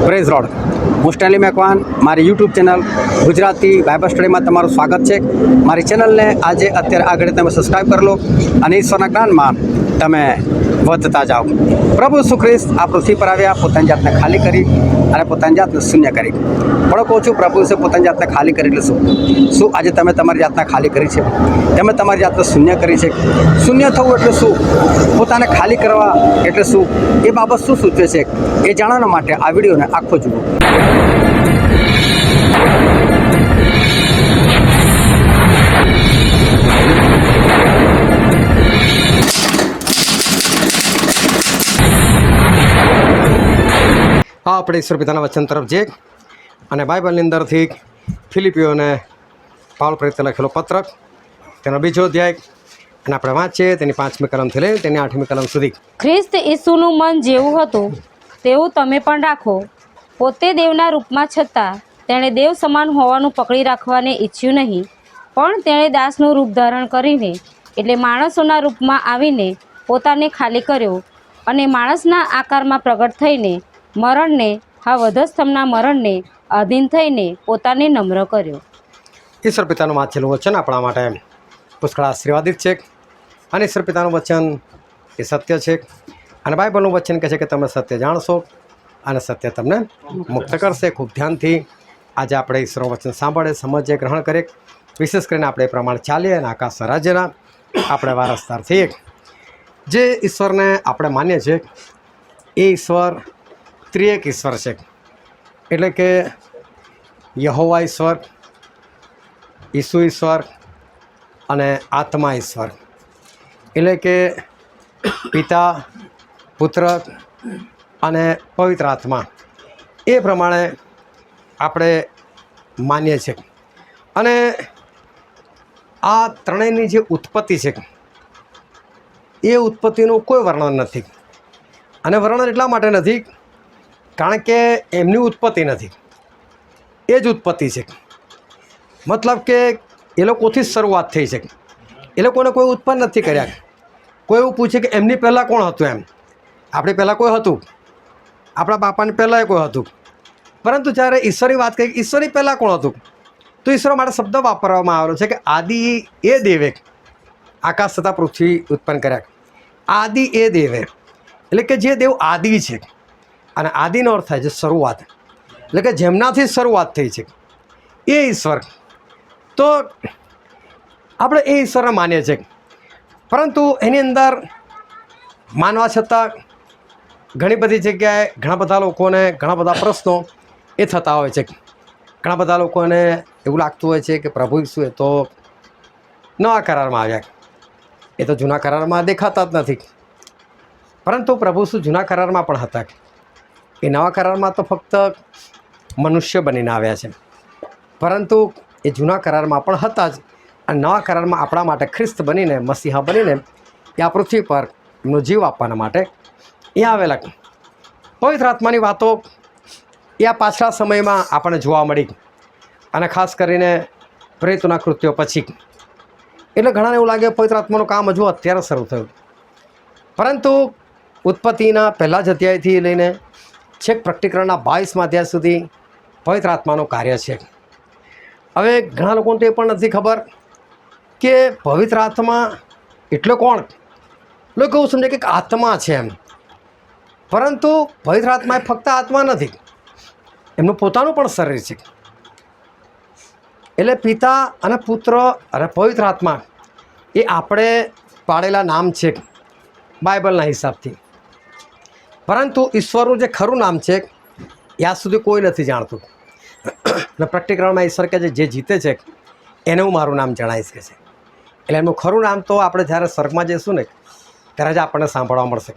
Praise road. હું Stanley Macwan, મારી YouTube channel Gujarati Bible સ્ટડીમાં તમારું સ્વાગત છે. મારી ચેનલને આજે અત્યારે આગળ તમે સબસ્ક્રાઈબ કરી લો અને ઈશ્વરના જ્ઞાનમાં તમે વધતા જાઓ. પ્રભુ ઈસુ ખ્રિસ્ત આ પૃથ્વી પર આવ્યા, પોતાની જાતને ખાલી કરી અને પોતાની જાતને શૂન્ય કરી. પણ કહું છું, પ્રભુ ઈસુ પોતાની જાતને ખાલી કરી એટલે શું આજે તમે તમારી જાતને ખાલી કરી છે? તમે તમારી જાતને શૂન્ય કરી છે? શૂન્ય થવું એટલે શું? પોતાને ખાલી કરવા એટલે શું? એ બાબત શું સૂચવે છે એ જાણવા માટે આ વિડીયોને આખો જુઓ. હા, આપણે ઈશ્વર પિતાના વચન તરફ જઈએ અને બાઇબલની અંદરથી ફિલિપીઓને પાઉલ પ્રેરિત લખેલો પત્રક, તેનો 2જો અધ્યાય, અને આપણે વાંચીએ તેની 5મી કલમથી લઈ તેની 8મી કલમ સુધી. ખ્રિસ્ત ઈસુનું મન જેવું હતું તેવું તમે પણ રાખો. પોતે દેવના રૂપમાં છતાં તેણે દેવ સમાન હોવાનું પકડી રાખવાને ઈચ્છ્યું નહીં, પણ તેણે દાસનું રૂપ ધારણ કરીને એટલે માણસોના રૂપમાં આવીને પોતાને ખાલી કર્યો અને માણસના આકારમાં પ્રગટ થઈને મરણને, હા વધસ્તંભના મરણને આધીન થઈને પોતાને નમ્ર કર્યો. ઈશ્વર પિતાનું વાંચેલું વચન આપણા માટે પુષ્કળ આશીર્વાદિત છે અને ઈશ્વર પિતાનું વચન એ સત્ય છે અને બાઇબલનું વચન કહે છે કે તમે સત્ય જાણશો અને સત્ય તમને મુક્ત કરશે. ખૂબ ધ્યાનથી આજે આપણે ઈશ્વરનું વચન સાંભળે, સમજીએ, ગ્રહણ કરીએ. વિશેષ કરીને આપણે એ પ્રમાણે ચાલીએ અને આકાશ રાજ્યના આપણે વારસદાર થઈએ. જે ઈશ્વરને આપણે માનીએ છીએ એ ઈશ્વર ત્રિએક ઈશ્વર છે. એટલે કે યહોવા ઈશ્વર, ઈસુ ઈશ્વર અને આત્મા ઈશ્વર. એટલે કે પિતા, પુત્ર અને પવિત્ર આત્મા. એ પ્રમાણે આપણે માનીએ છીએ. અને આ ત્રણેયની જે ઉત્પત્તિ છે એ ઉત્પત્તિનું કોઈ વર્ણન નથી. અને વર્ણન એટલા માટે નથી કારણ કે એમની ઉત્પત્તિ નથી, એ જ ઉત્પત્તિ છે. મતલબ કે એ લોકોથી જ શરૂઆત થઈ છે. એ લોકોને કોઈ ઉત્પન્ન નથી કર્યા. કોઈ એવું પૂછે કે એમની પહેલાં કોણ હતું? એમ આપણી પહેલાં કોઈ હતું? આપણા બાપાની પહેલાં કોઈ હતું? પરંતુ જ્યારે ઈશ્વરની વાત કરીએ, ઈશ્વરની પહેલાં કોણ હતું? તો ઈશ્વર માટે શબ્દ વાપરવામાં આવેલો છે કે આદિ એ દેવે આકાશ તથા પૃથ્વી ઉત્પન્ન કર્યા. આદિ એ દેવે એટલે કે જે દેવ આદિ છે. અને આદિનો અર્થ થાય છે શરૂઆત, એટલે કે જેમનાથી શરૂઆત થઈ છે એ ઈશ્વર. તો આપણે એ ઈશ્વરને માનીએ છીએ. પરંતુ એની અંદર માનવા છતાં ઘણી બધી જગ્યાએ ઘણા બધા લોકોને ઘણા બધા પ્રશ્નો એ થતા હોય છે. ઘણા બધા લોકોને એવું લાગતું હોય છે કે પ્રભુ ઈસુ એ તો નવા કરારમાં આવ્યા, એ તો જૂના કરારમાં દેખાતા જ નથી. પરંતુ પ્રભુ ઈસુ જૂના કરારમાં પણ હતા. એ નવા કરારમાં તો ફક્ત મનુષ્ય બનીને આવ્યા છે, પરંતુ એ જૂના કરારમાં પણ હતા જ. અને નવા કરારમાં આપણા માટે ખ્રિસ્ત બનીને, મસીહા બનીને એ આ પૃથ્વી પર એમનો જીવ આપવાના માટે એ આવેલા. પવિત્ર આત્માની વાતો એ આ પાછલા સમયમાં આપણને જોવા મળી, અને ખાસ કરીને પ્રેરિતોના કૃત્યો પછી. એટલે ઘણાને એવું લાગે પવિત્ર આત્માનું કામ હજુ અત્યારે શરૂ થયું, પરંતુ ઉત્પત્તિના પહેલા જ અધ્યાયથી લઈને છેક પ્રકટીકરણના 22મા અધ્યાય સુધી પવિત્ર આત્માનું કાર્ય છે. હવે ઘણા લોકોને તો એ પણ નથી ખબર કે પવિત્ર આત્મા એટલે કોણ. લોકો એવું સમજે કે આત્મા છે એમ, પરંતુ પવિત્ર આત્મા એ ફક્ત આત્મા નથી, એમનું પોતાનું પણ શરીર છે. એટલે પિતા અને પુત્ર અને પવિત્ર આત્મા એ આપણે પાડેલા નામ છે બાઇબલના હિસાબથી. પરંતુ ઈશ્વરનું જે ખરું નામ છે એ આજ સુધી કોઈ નથી જાણતું. અને પ્રકટીકરણમાં ઈશ્વર કહે છે જે જીતે છે એને હું મારું નામ જણાવીશ કે છે. એટલે એમનું ખરું નામ તો આપણે જ્યારે સ્વર્ગમાં જઈશું ને ત્યારે જ આપણને સાંભળવા મળશે.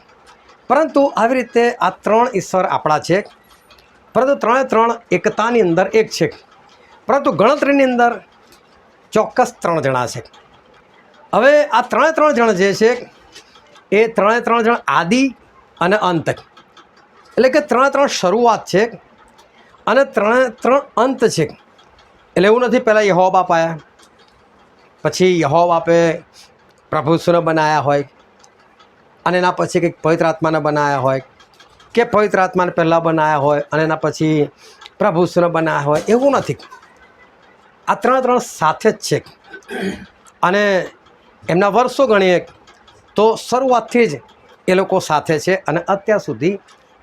પરંતુ આવી રીતે આ ત્રણ ઈશ્વર આપણા છે, પરંતુ ત્રણે ત્રણ એકતાની અંદર એક છે. પરંતુ ગણતરીની અંદર ચોક્કસ 3 જણા છે. હવે આ ત્રણે જણ જે છે એ ત્રણે જણ આદિ અને અંત, એટલે કે ત્રણે શરૂઆત છે અને ત્રણે અંત છે. એટલે એવું નથી પહેલાં યહોવા બાપ આવ્યા, પછી યહોવા બાપે પ્રભુ ઈસુને બનાવ્યા હોય, અને એના પછી કંઈક પવિત્ર આત્માને બનાવ્યા હોય, કે પવિત્ર આત્માને પહેલાં બનાવ્યા હોય અને એના પછી પ્રભુ ઈસુને બનાવ્યા હોય, એવું નથી. આ ત્રણ સાથે જ છે. અને એમના વર્ષો ગણીએ તો શરૂઆતથી જ એ લોકો સાથે છે અને અત્યાર સુધી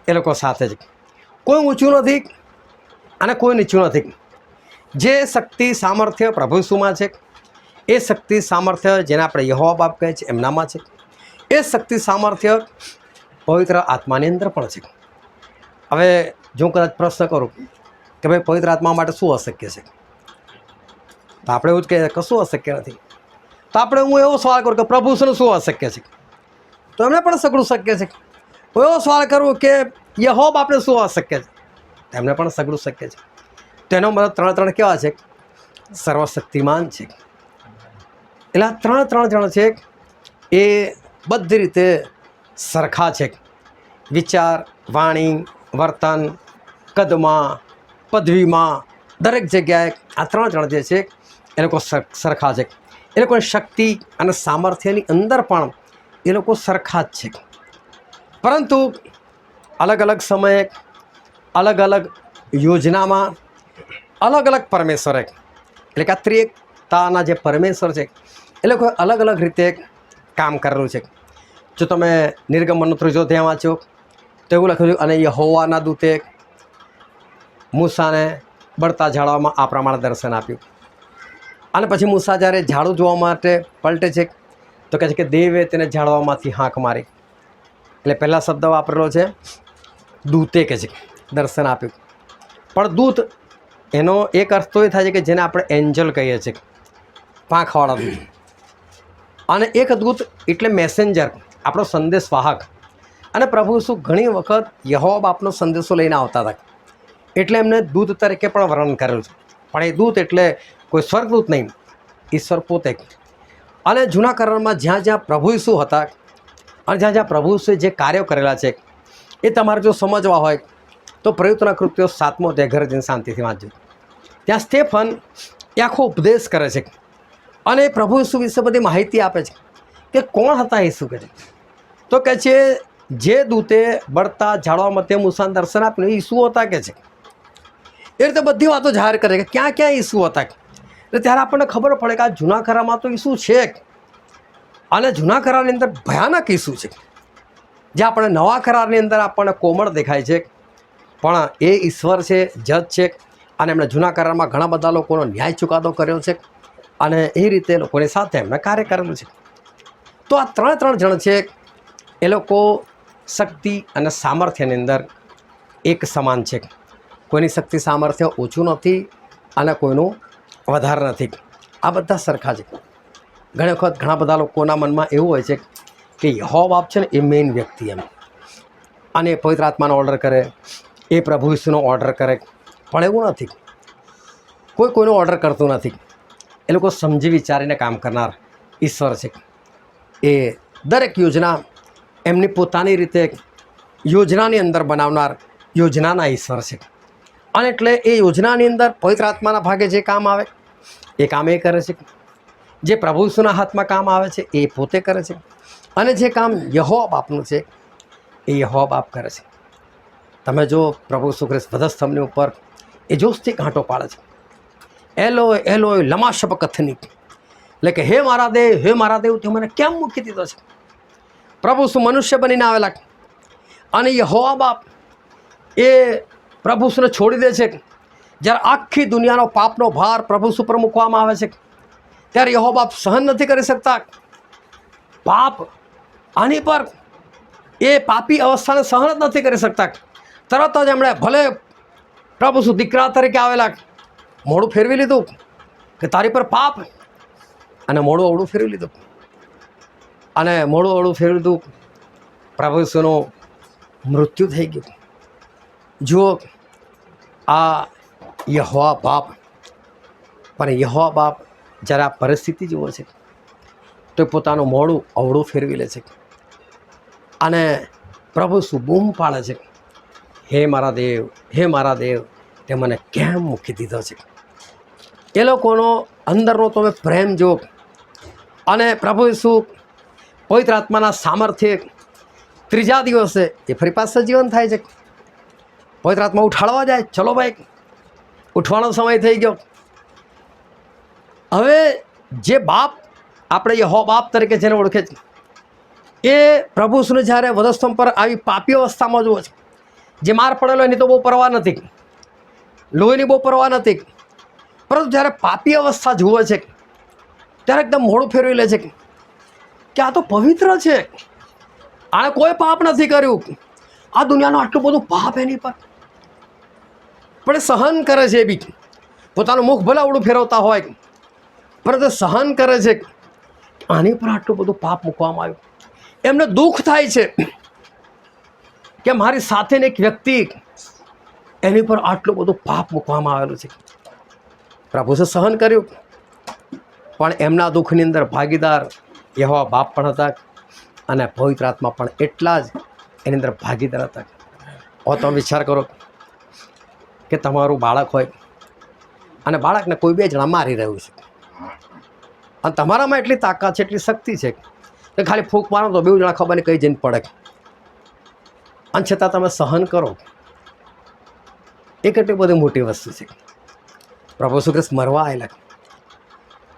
એ લોકો સાથે છે. કોઈ ઊંચું નથી અને કોઈ નીચું નથી. જે શક્તિ સામર્થ્ય પ્રભુ ઈસુમાં છે, એ શક્તિ સામર્થ્ય જેને આપણે યહોવા બાપ કહે છે એમનામાં છે, એ શક્તિ સામર્થ્ય પવિત્ર આત્માની અંદર પણ છે. હવે જો હું કદાચ પ્રશ્ન કરું કે ભાઈ પવિત્ર આત્મા માટે શું અશક્ય છે, તો આપણે એવું જ કહીએ કશું અશક્ય નથી. તો આપણે હું એવો સવાલ કરું કે પ્રભુ ઈસુનું શું અશક્ય છે, તો એમને પણ સગળું શક્ય છે. હું એવો સવાલ કરું કે યહોવા બાપને શું અશક્ય છે, તો એમને પણ સગળું શક્ય છે. તેનો મતલબ ત્રણ કેવા છે? સર્વશક્તિમાન છે. એટલે આ ત્રણ જણ છે એ બધી રીતે સરખા છે. વિચાર, વાણી, વર્તન, કદમાં, પદવીમાં, દરેક જગ્યાએ આ ત્રણ જણ જે છે એ લોકો સરખા છે. એ લોકોની શક્તિ અને સામર્થ્યની અંદર પણ એ લોકો સરખા જ છે. પરંતુ અલગ અલગ સમયે, અલગ અલગ યોજનામાં, અલગ અલગ પરમેશ્વરે, એટલે કે આ ત્રિએકતાના જે પરમેશ્વર છે એ લોકોએ અલગ અલગ રીતે કામ કરેલું છે. જો તમે નિર્ગમનનો 3 અધ્યાય વાંચો તો એવું લખ્યું છે, અને યહોવાના દૂતે મૂસાને બળતા ઝાડવામાં આ પ્રમાણે દર્શન આપ્યું. અને પછી મૂસા જ્યારે ઝાડુ જોવા માટે પલટે છે તો કહે છે કે દેવે તેને ઝાડવામાંથી હાંક મારી. એટલે પહેલાં શબ્દ વાપરેલો છે દૂતે, કહે છે દર્શન આપ્યું. પણ દૂત એનો એક અર્થ તો એ થાય છે કે જેને આપણે એન્જલ કહીએ છીએ, પાંખવાળા દૂત. અને એક દૂત એટલે મેસેન્જર, આપણો સંદેશવાહક. અને પ્રભુ ઈસુ ઘણી વખત યહોવા બાપનો સંદેશો લઈને આવતા હતા, એટલે એમને દૂત તરીકે પણ વર્ણન કરેલું છે. પણ એ દૂત એટલે કોઈ સ્વર્ગદૂત નહીં, ઈશ્વર પોતે. અને જૂના કરારમાં જ્યાં જ્યાં પ્રભુ ઈસુ હતા અને જ્યાં જ્યાં પ્રભુ ઈસુએ જે કાર્યો કરેલા છે એ તમારે જો સમજવા હોય તો પ્રયુક્તના કૃત્યો 7મો અધ્યાય ઘરે જઈને શાંતિથી વાંચજો. ત્યાં સ્ટેફન એ આખો ઉપદેશ કરે છે અને પ્રભુ ઈસુ વિશે બધી માહિતી આપે છે કે કોણ હતા ઈસુ. કહે છે તો કહે છે જે દૂતે બળતા ઝાડવામાં તે મૂસાને દર્શન આપ્યું એ ઈસુ હતા, કહે છે. એ રીતે બધી વાતો જાહેર કરે કે ક્યાં ક્યાં ઈસુ હતા. એટલે ત્યારે આપણને ખબર પડે કે આ જૂના કરારમાં તો ઈસુ છે અને જૂના કરારની અંદર ભયાનક ઈસુ છે. જે આપણે નવા કરારની અંદર આપણને કોમળ દેખાય છે, પણ એ ઈશ્વર છે, જજ છે. અને એમણે જૂના કરારમાં ઘણા બધા લોકોનો ન્યાય ચુકાદો કર્યો છે અને એ રીતે લોકોની સાથે એમણે કાર્ય કરેલું છે. તો આ ત્રણ જણ છે એ લોકો શક્તિ અને સામર્થ્યની અંદર એક સમાન છે. કોઈની શક્તિ સામર્થ્ય ઓછું નથી અને કોઈનું વધારે નથી. આ બધા સરખા છે. ઘણી વખત ઘણા બધા લોકોના મનમાં એવું હોય છે કે યહોવા બાપ છે ને એ મેઇન વ્યક્તિ એમ, અને એ પવિત્ર આત્માનો ઓર્ડર કરે, એ પ્રભુ ઈસુનો ઓર્ડર કરે. પણ એવું નથી. કોઈ કોઈનો ઓર્ડર કરતું નથી. એ લોકો સમજી વિચારીને કામ કરનાર ઈશ્વર છે. એ દરેક યોજના એમની પોતાની રીતે યોજનાની અંદર બનાવનાર યોજનાના ઈશ્વર છે. અને એટલે એ યોજનાની અંદર પવિત્ર આત્માના ભાગે જે કામ આવે એ કામ એ કરે છે. જે પ્રભુ ઈસુના હાથમાં કામ આવે છે એ પોતે કરે છે. અને જે કામ યહોવા બાપનું છે એ યહોવા બાપ કરે છે. તમે જો પ્રભુ ઈસુ ખ્રિસ્ત વધસ્તંભની ઉપર એ જોશથી કાંટો પાડે છે, એલોય એલોય લમા શબકથની, એટલે કે હે મારા દેવ તે મને કેમ મૂકી દીધો છે. પ્રભુ ઈસુ મનુષ્ય બનીને આવેલા અને યહોવા બાપ એ પ્રભુ ઈસુને છોડી દે છે. જ્યારે આખી દુનિયાનો પાપનો ભાર પ્રભુ ઈસુ પર મૂકવામાં આવે છે ત્યારે યહોવા બાપ સહન નથી કરી શકતા. પાપ આની પર એ પાપી અવસ્થાને સહન જ નથી કરી શકતા. તરત જ એમણે ભલે પ્રભુ ઈસુ દીકરા તરીકે આવેલા, મોઢું ફેરવી લીધું કે તારી પર પાપ, અને મોઢું અવળું ફેરવી લીધું. અને મોઢું અવળું ફેરવી લીધું, પ્રભુ ઈસુનું મૃત્યુ થઈ ગયું. જુઓ આ યહોવા બાપ. પણ યહોવા બાપ જ્યારે આ પરિસ્થિતિ જુએ છે તો પોતાનું મોઢું અવળું ફેરવી લે છે અને પ્રભુ ઈસુ બૂમ પાડે છે, હે મારા દેવ તે મને કેમ મૂકી દીધો છે. એ લોકોનો અંદરનો તમે પ્રેમ જો, અને પ્રભુ ઈસુ પવિત્ર આત્માના સામર્થ્ય ત્રીજા દિવસે એ ફરી પાછું સજીવન થાય છે. પવિત્ર આત્મા ઉઠાડવા જાય, ચલો ભાઈ ઉઠવાનો સમય થઈ ગયો. હવે જે બાપ આપણે યહોવા બાપ તરીકે જેને ઓળખે છે એ પ્રભુ ઈસુને જ્યારે વધસ્તંભ પર આવી પાપી અવસ્થામાં જુએ છે, જે માર પડેલો એની તો બહુ પરવા નથી, લોહીની બહુ પરવા નથી, પરંતુ જ્યારે પાપી અવસ્થા જુએ છે ત્યારે એકદમ મોઢું ફેરવી લે છે કે આ તો પવિત્ર છે, આણે કોઈ પાપ નથી કર્યું, આ દુનિયાનું આટલું બધું પાપ એની પર, પણ એ સહન કરે છે. એ બી પોતાનું મુખ ભલે અવળું ફેરવતા હોય પરંતુ સહન કરે છે. આની પર આટલું બધું પાપ મૂકવામાં આવ્યું. એમને દુઃખ થાય છે કે મારી સાથેની એક વ્યક્તિ એની પર આટલું બધું પાપ મૂકવામાં આવેલું છે. પ્રભુએ સહન કર્યું, પણ એમના દુઃખની અંદર ભાગીદાર યહોવા બાપ પણ હતા અને પવિત્ર આત્મા પણ એટલા જ એની અંદર ભાગીદાર હતા. હવે તમે વિચાર કરો કે તમારું બાળક હોય અને બાળકને કોઈ બે જણા મારી રહ્યું છે અને તમારામાં એટલી તાકાત છે, એટલી શક્તિ છે કે ખાલી ફૂંક મારો તો બે જણા ખબર નહીં કઈ જઈને પડે, અને છતાં તમે સહન કરો. એ કેટલી બધી મોટી વસ્તુ છે. પ્રભુ ઈસુ ખ્રિસ્ત મરવા આવેલા,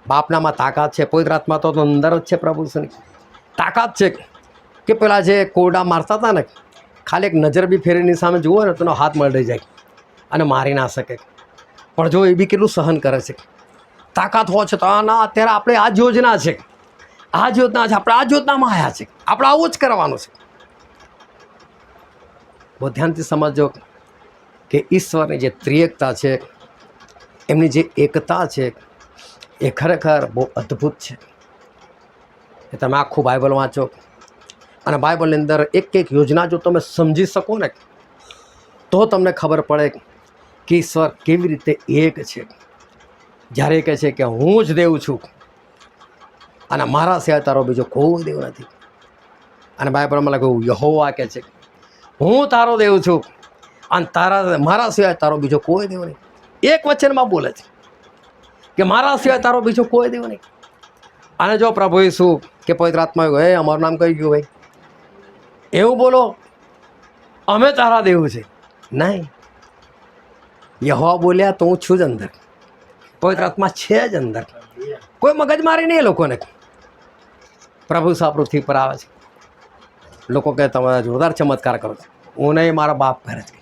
બાપનામાં તાકાત છે, પવિત્ર આત્મા તો અંદર જ છે. પ્રભુ ઈસુની તાકાત છે કે પેલા જે કોરડા મારતા હતા ને, ખાલી એક નજર બી ફેરીની સામે જુઓ ને તેનો હાથ મળી જાય અને મારી ના શકે, પણ જો એ બી કેટલું સહન કરે છે. તાકાત હોય છે તો ના અત્યારે આપણે આ જ યોજના છે, આ જ યોજના છે, આપણે આ જ યોજનામાં આવ્યા છે, આપણે આવું જ કરવાનું છે. બહુ ધ્યાનથી સમજો કે ઈશ્વરની જે ત્રિએકતા છે, એમની જે એકતા છે એ ખરેખર બહુ અદ્ભુત છે. એ તમે આખું બાઇબલ વાંચો અને બાઇબલની અંદર એક એક યોજના જો તમે સમજી શકો ને તો તમને ખબર પડે કે ઈશ્વર કેવી રીતે એક છે. જ્યારે કહે છે કે હું જ દેવ છું અને મારા સિવાય તારો બીજો કોઈ દેવ નથી, અને બાઇબલમાં લખ્યું યહોવા કહે છે હું તારો દેવ છું અને મારા સિવાય તારો બીજો કોઈ દેવ નહીં. એક વચનમાં બોલે છે કે મારા સિવાય તારો બીજો કોઈ દેવ નહીં. અને જો પ્રભુ ઈસુ કે પવિત્ર આત્મા હે અમારું નામ કહી ગયું ભાઈ એવું બોલો અમે તારા દેવ છે, નહીં. યહોવા બોલ્યા તો હું છું જ અંદર, પવિત્ર આત્મા છે જ અંદર, કોઈ મગજમારી નહીં. એ લોકોને પ્રભુ ઈસુ પૃથ્વી પર આવે છે, લોકો કહે તમે જોરદાર ચમત્કાર કરો છો. હું નહીં, મારા બાપ કરે છે,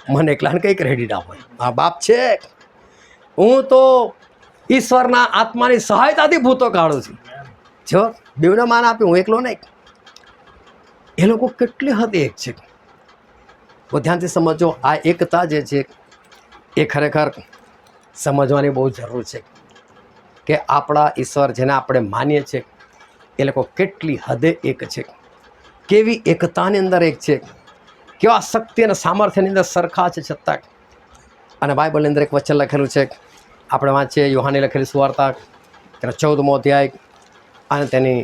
મને એકલાને કંઈ ક્રેડિટ આપો. મારા બાપ છે, હું તો ઈશ્વરના આત્માની સહાયતાથી ભૂતો કાઢું છું. જો બેવને માન આપ્યું, હું એકલો નહીં. એ લોકો કેટલી હદ એક છે. બહુ ધ્યાનથી સમજો. આ એકતા જે છે એ ખરેખર સમજવાની બહુ જરૂર છે કે આપણા ઈશ્વર જેને આપણે માનીએ છીએ એ લોકો કેટલી હદે એક છે, કેવી એકતાની અંદર એક છે, કેવા શક્તિ અને સામર્થ્યની અંદર સરખા છે છતાં. અને બાઇબલની અંદર એક વચન લખેલું છે, આપણે વાંચીએ યુહાનની લખેલી સુવાર્તા તેનો 14મો અધ્યાય અને તેની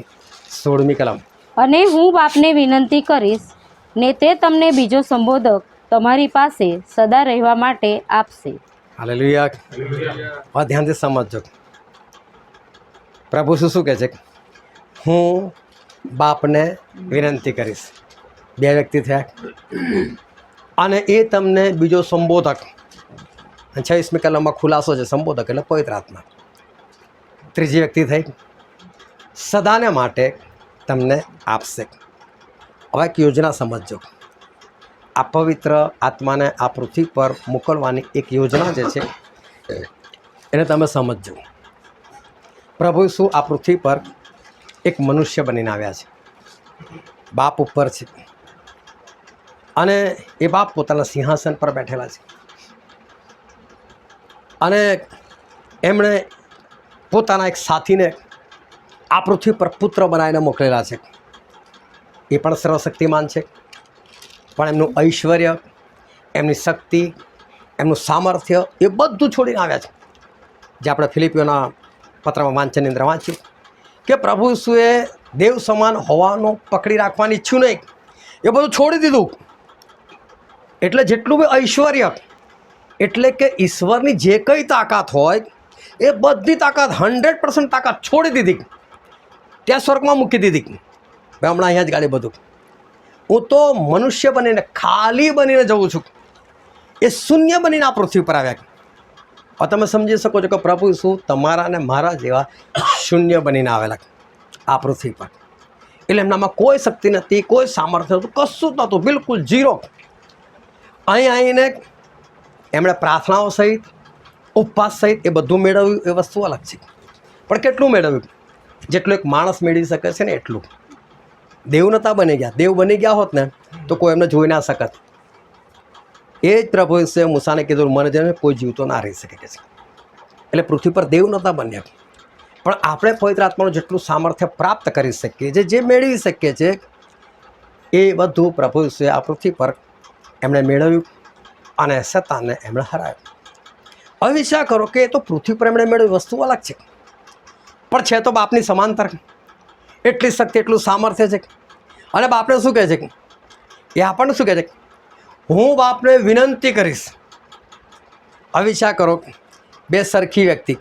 16મી કલમ. અને હું બાપને વિનંતી કરીશ ને તે તમને બીજો સંબોધક તમારી પાસે સદા રહેવા માટે આપશે. હાલેલુયા. હવે ધ્યાનથી સમજજો. પ્રભુ શું કહે છે? હું બાપને વિનંતી કરીશ. બે વ્યક્તિ થયા અને એ તમને બીજો સંબોધક, 26મી કલમમાં ખુલાસો છે, સંબોધક એટલે પવિત્ર આત્મા. ત્રીજી વ્યક્તિ થઈ સદાને માટે તમને આપશે. હવે એક યોજના સમજજો. આ પવિત્ર આત્માને આ પૃથ્વી પર મોકલવાની એક યોજના જે છે એને તમે સમજજો. પ્રભુ ઈસુ આ પૃથ્વી પર એક મનુષ્ય બનીને આવ્યા છે, બાપ ઉપર છે અને એ બાપ પોતાના સિંહાસન પર બેઠેલા છે અને એમણે પોતાના એક સાથીને આ પૃથ્વી પર પુત્ર બનાવીને મોકલેલા છે. એ પણ સર્વશક્તિમાન છે, પણ એમનું ઐશ્વર્ય, એમની શક્તિ, એમનું સામર્થ્ય એ બધું છોડીને આવ્યા છે. જે આપણે ફિલિપીઓના પત્રમાં વાંચનની અંદર વાંચ્યું કે પ્રભુ ઈસુએ દેવ સમાન હોવાનું પકડી રાખવાની ઈચ્છ્યું નહીં, એ બધું છોડી દીધું. એટલે જેટલું બી ઐશ્વર્ય, એટલે કે ઈશ્વરની જે કંઈ તાકાત હોય એ બધી તાકાત 100% તાકાત છોડી દીધી, ત્યાં સ્વર્ગમાં મૂકી દીધી. ભાઈ હમણાં અહીંયા જ ગાડી બધું હું તો મનુષ્ય બનીને ખાલી બનીને જઉં છું. એ શૂન્ય બનીને આ પૃથ્વી પર આવ્યા. હવે તમે સમજી શકો છો કે પ્રભુ શું તમારા અને મારા જેવા શૂન્ય બનીને આવેલા આ પૃથ્વી પર. એટલે એમનામાં કોઈ શક્તિ નથી, કોઈ સામર્થ્ય નહોતું, કશું જ નહોતું, બિલકુલ ઝીરો. અહીં આવીને એમણે પ્રાર્થનાઓ સહિત, ઉપવાસ સહિત એ બધું મેળવ્યું, એ વસ્તુ અલગ છે. પણ કેટલું મેળવ્યું? જેટલું એક માણસ મેળવી શકે છે ને એટલું. દેવ નહોતા બની ગયા. દેવ બની ગયા હોત ને તો કોઈ એમને જોઈ ના શકત. એ જ પ્રભુ વિશે મૂસાને કીધું, મને જેને કોઈ જીવતો ના રહી શકે છે. એટલે પૃથ્વી પર દેવ નહોતા બન્યા. પણ આપણે પવિત્ર આત્માનું જેટલું સામર્થ્ય પ્રાપ્ત કરી શકીએ છીએ, જે મેળવી શકીએ છીએ, એ બધું પ્રભુ વિશે આ પૃથ્વી પર એમણે મેળવ્યું અને શેતાનને એમણે હરાવ્યું. હવે વિચાર કરો કે એ તો પૃથ્વી પર એમણે મેળવી વસ્તુ અલગ છે, પણ છે તો બાપની સમાંતર. એટલી શક્તિ, એટલું સામર્થ્ય છે. અને બાપને શું કહે છે? એ આપણને શું કહે છે? હું બાપને વિનંતી કરીશ. હવે વિચાર કરો, બે સરખી વ્યક્તિ,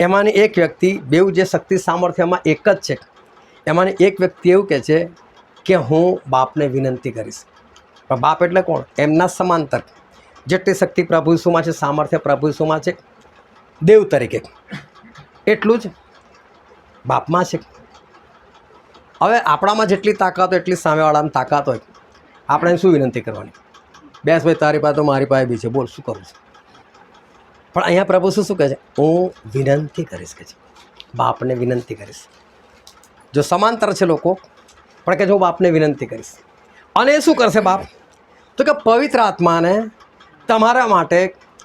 એમાંની એક વ્યક્તિ, બેઉ જે શક્તિ સામર્થ્યમાં એક જ છે, એમાંની એક વ્યક્તિ એવું કહે છે કે હું બાપને વિનંતી કરીશ. પણ બાપ એટલે કોણ? એમના સમાંતર. જેટલી શક્તિ પ્રભુ ઈસુમાં છે, સામર્થ્ય પ્રભુ ઈસુમાં છે, દેવ તરીકે, એટલું જ બાપમાં છે. હવે આપણામાં જેટલી તાકાત હોય એટલી સામેવાળામાં તાકાત હોય. આપણે શું વિનંતી કરવાની? બેસ ભાઈ, તારી પાસે તો મારી પાસે બી છે, બોલ શું કરું છું? પણ અહીંયા પ્રભુ શું કહે છે? હું વિનંતી કરીશ કે છે, બાપને વિનંતી કરીશ. જો સમાંતર છે લોકો, પણ કે જો હું બાપને વિનંતી કરીશ. અને એ શું કરશે બાપ? તો કે પવિત્ર આત્માને તમારા માટે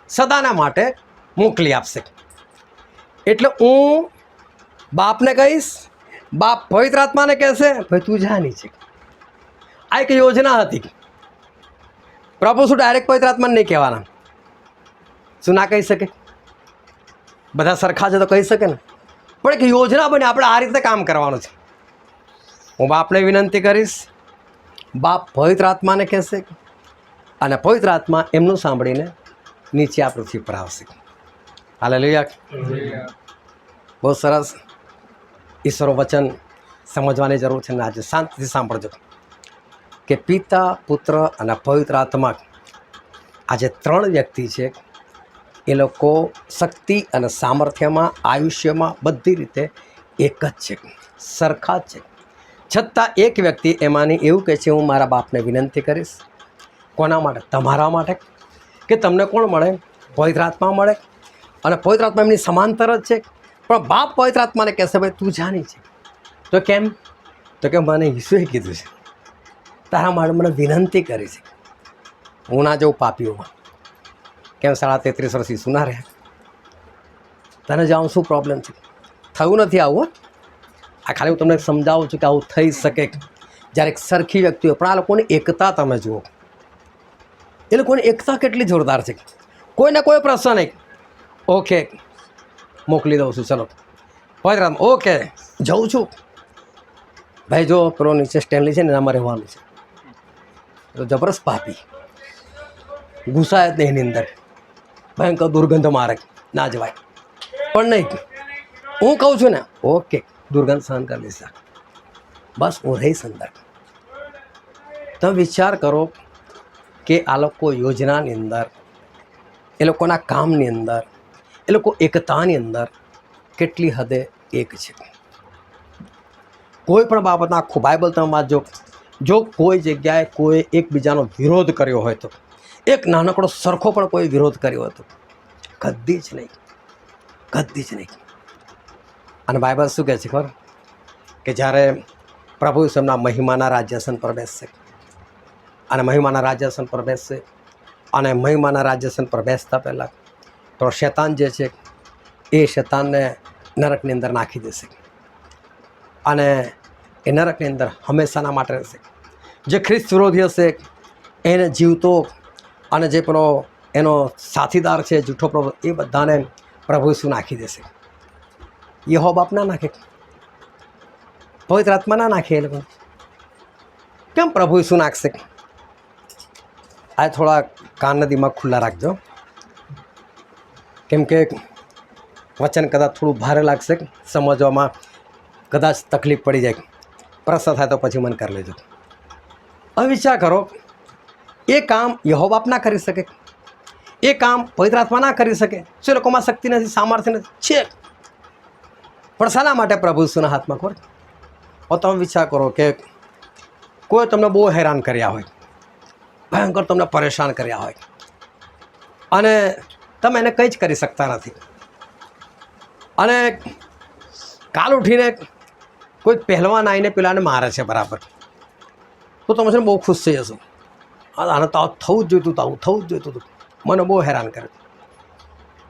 સદાના માટે મોકલી આપશે. એટલે હું બાપને કહીશ, બાપ પવિત્ર આત્માને કહેશે, ભાઈ તું જાની છે. આ એક યોજના હતી. પ્રભુ શું ડાયરેક્ટ પવિત્ર આત્માને નહીં કહેવાના? શું ના કહી શકે? બધા સરખા છે તો કહી શકે ને. પણ એક યોજના બની, આપણે આ રીતે કામ કરવાનું છે. હું બાપને વિનંતી કરીશ, બાપ પવિત્ર આત્માને કહેશે, અને પવિત્ર આત્મા એમનું સાંભળીને નીચે આ પૃથ્વી પર આવશે. હાલેલુયા. બહુ સરસ. ઈશ્વરો વચન સમજવાની જરૂર છે. ને આજે શાંતિથી સાંભળજો કે પિતા, પુત્ર અને પવિત્ર આત્મા, આજે ત્રણ વ્યક્તિ છે. એ લોકો શક્તિ અને સામર્થ્યમાં, આયુષ્યમાં, બધી રીતે એક જ છે, સરખા જ છે. છતાં એક વ્યક્તિ એમાંની એવું કહે છે, હું મારા બાપને વિનંતી કરીશ. કોના માટે? તમારા માટે. કે તમને કોણ મળે? પવિત્ર આત્મા મળે. અને પવિત્ર આત્મા એમની સમાંતર જ છે. પણ બાપ પવિત્ર આત્માને કહેશે, ભાઈ તું જાની છે. તો કેમ? તો કે મને ઈસુએ કીધું છે, તારા માટે મને વિનંતી કરી છે. હું ના જઉં પાપીઓમાં. કેમ 33.5 વર્ષ ઈસુ ના રહ્યા? તને જાઉં શું પ્રોબ્લેમ છે? થયું નથી આવું. આ ખાલી હું તમને સમજાવું છું કે આવું થઈ શકે જ્યારે એક સરખી વ્યક્તિ હોય. પણ આ લોકોની એકતા તમે જુઓ. એ લોકોની એકતા કેટલી જોરદાર છે. કોઈને કોઈ પ્રશ્ન નહીં, ઓકે મોકલી દઉં છું, ચલો પવિત્ર આત્મા, ઓકે જઉં છું. ભાઈ જો પેલો નીચે સ્ટેનલી છે ને એનામાં રહેવાનું છે, તો જબરસ્ત પાપી, ઘૂસાય જ નહીં એની અંદર, ભયંકર દુર્ગંધ મારે, ના જવાય. પણ નહીં, હું કહું છું ને, ઓકે દુર્ગંધ સહન કરી લઈશ, બસ હું રહીશ અંદર. તમે વિચાર કરો કે આ લોકો યોજનાની અંદર, એ લોકોના કામની અંદર, એ લોકો એકતાની અંદર કેટલી હદે એક છે. કોઈ પણ બાબતના આખું બાઇબલ તમે વાંચજો, જો કોઈ જગ્યાએ કોઈ એકબીજાનો વિરોધ કર્યો હોય તો, એક નાનકડો સરખો પણ કોઈ વિરોધ કર્યો હતો, કદી જ નહીં, કદી જ નહીં. અને બાઇબલ શું કહે છે ખબર? કે જ્યારે પ્રભુ એમના મહિમાના રાજ્યાસન પર બેસશે, અને મહિમાના રાજ્યાસન પર બેસશે, અને મહિમાના રાજ્યાસન પર બેસતા પહેલાં તો શૈતાન જે છે એ શૈતાનને નરકની અંદર નાખી દેશે, અને એ નરકની અંદર હંમેશાના માટે રહેશે. જે ખ્રિસ્ત વિરોધી હશે એને જીવતો, અને જે પેલો એનો સાથીદાર છે જૂઠો પ્રભુ, એ બધાને પ્રભુ ઈસુ નાખી દેશે. યહોવા બાપ ના નાખે, પવિત્ર આત્મા ના નાખે. એ લોકો કેમ પ્રભુ ઈસુ નાખશે? આ થોડા કાનના દિમાગ ખુલ્લા રાખજો, કેમ કે વચન કદાચ થોડું ભારે લાગશે, સમજવામાં કદાચ તકલીફ પડી જાય. પ્રશ્ન થાય તો પછી મન કરી લેજો. હવે વિચાર કરો, એ કામ યહોવા બાપ ના કરી શકે, એ કામ પવિત્ર આત્મા ના કરી શકે. શું એ લોકોમાં શક્તિ નથી, સામર્થ્ય નથી? છે, પણ શાના માટે પ્રભુ ઈસુના હાથમાં ખબર? હવે તમે વિચાર કરો કે કોઈ તમને બહુ હેરાન કર્યા હોય, ભયંકર તમને પરેશાન કર્યા હોય, અને તમે એને કંઈ જ કરી શકતા નથી, અને કાલ ઉઠીને કોઈ પહેલવાન આવીને પેલાને મારે છે બરાબર, તો તમે છે ને બહુ ખુશ થઈ જશો. આને તો આવું થવું જ જોઈતું હતું, આવું થવું જ જોઈતું હતું, મને બહુ હેરાન કરે.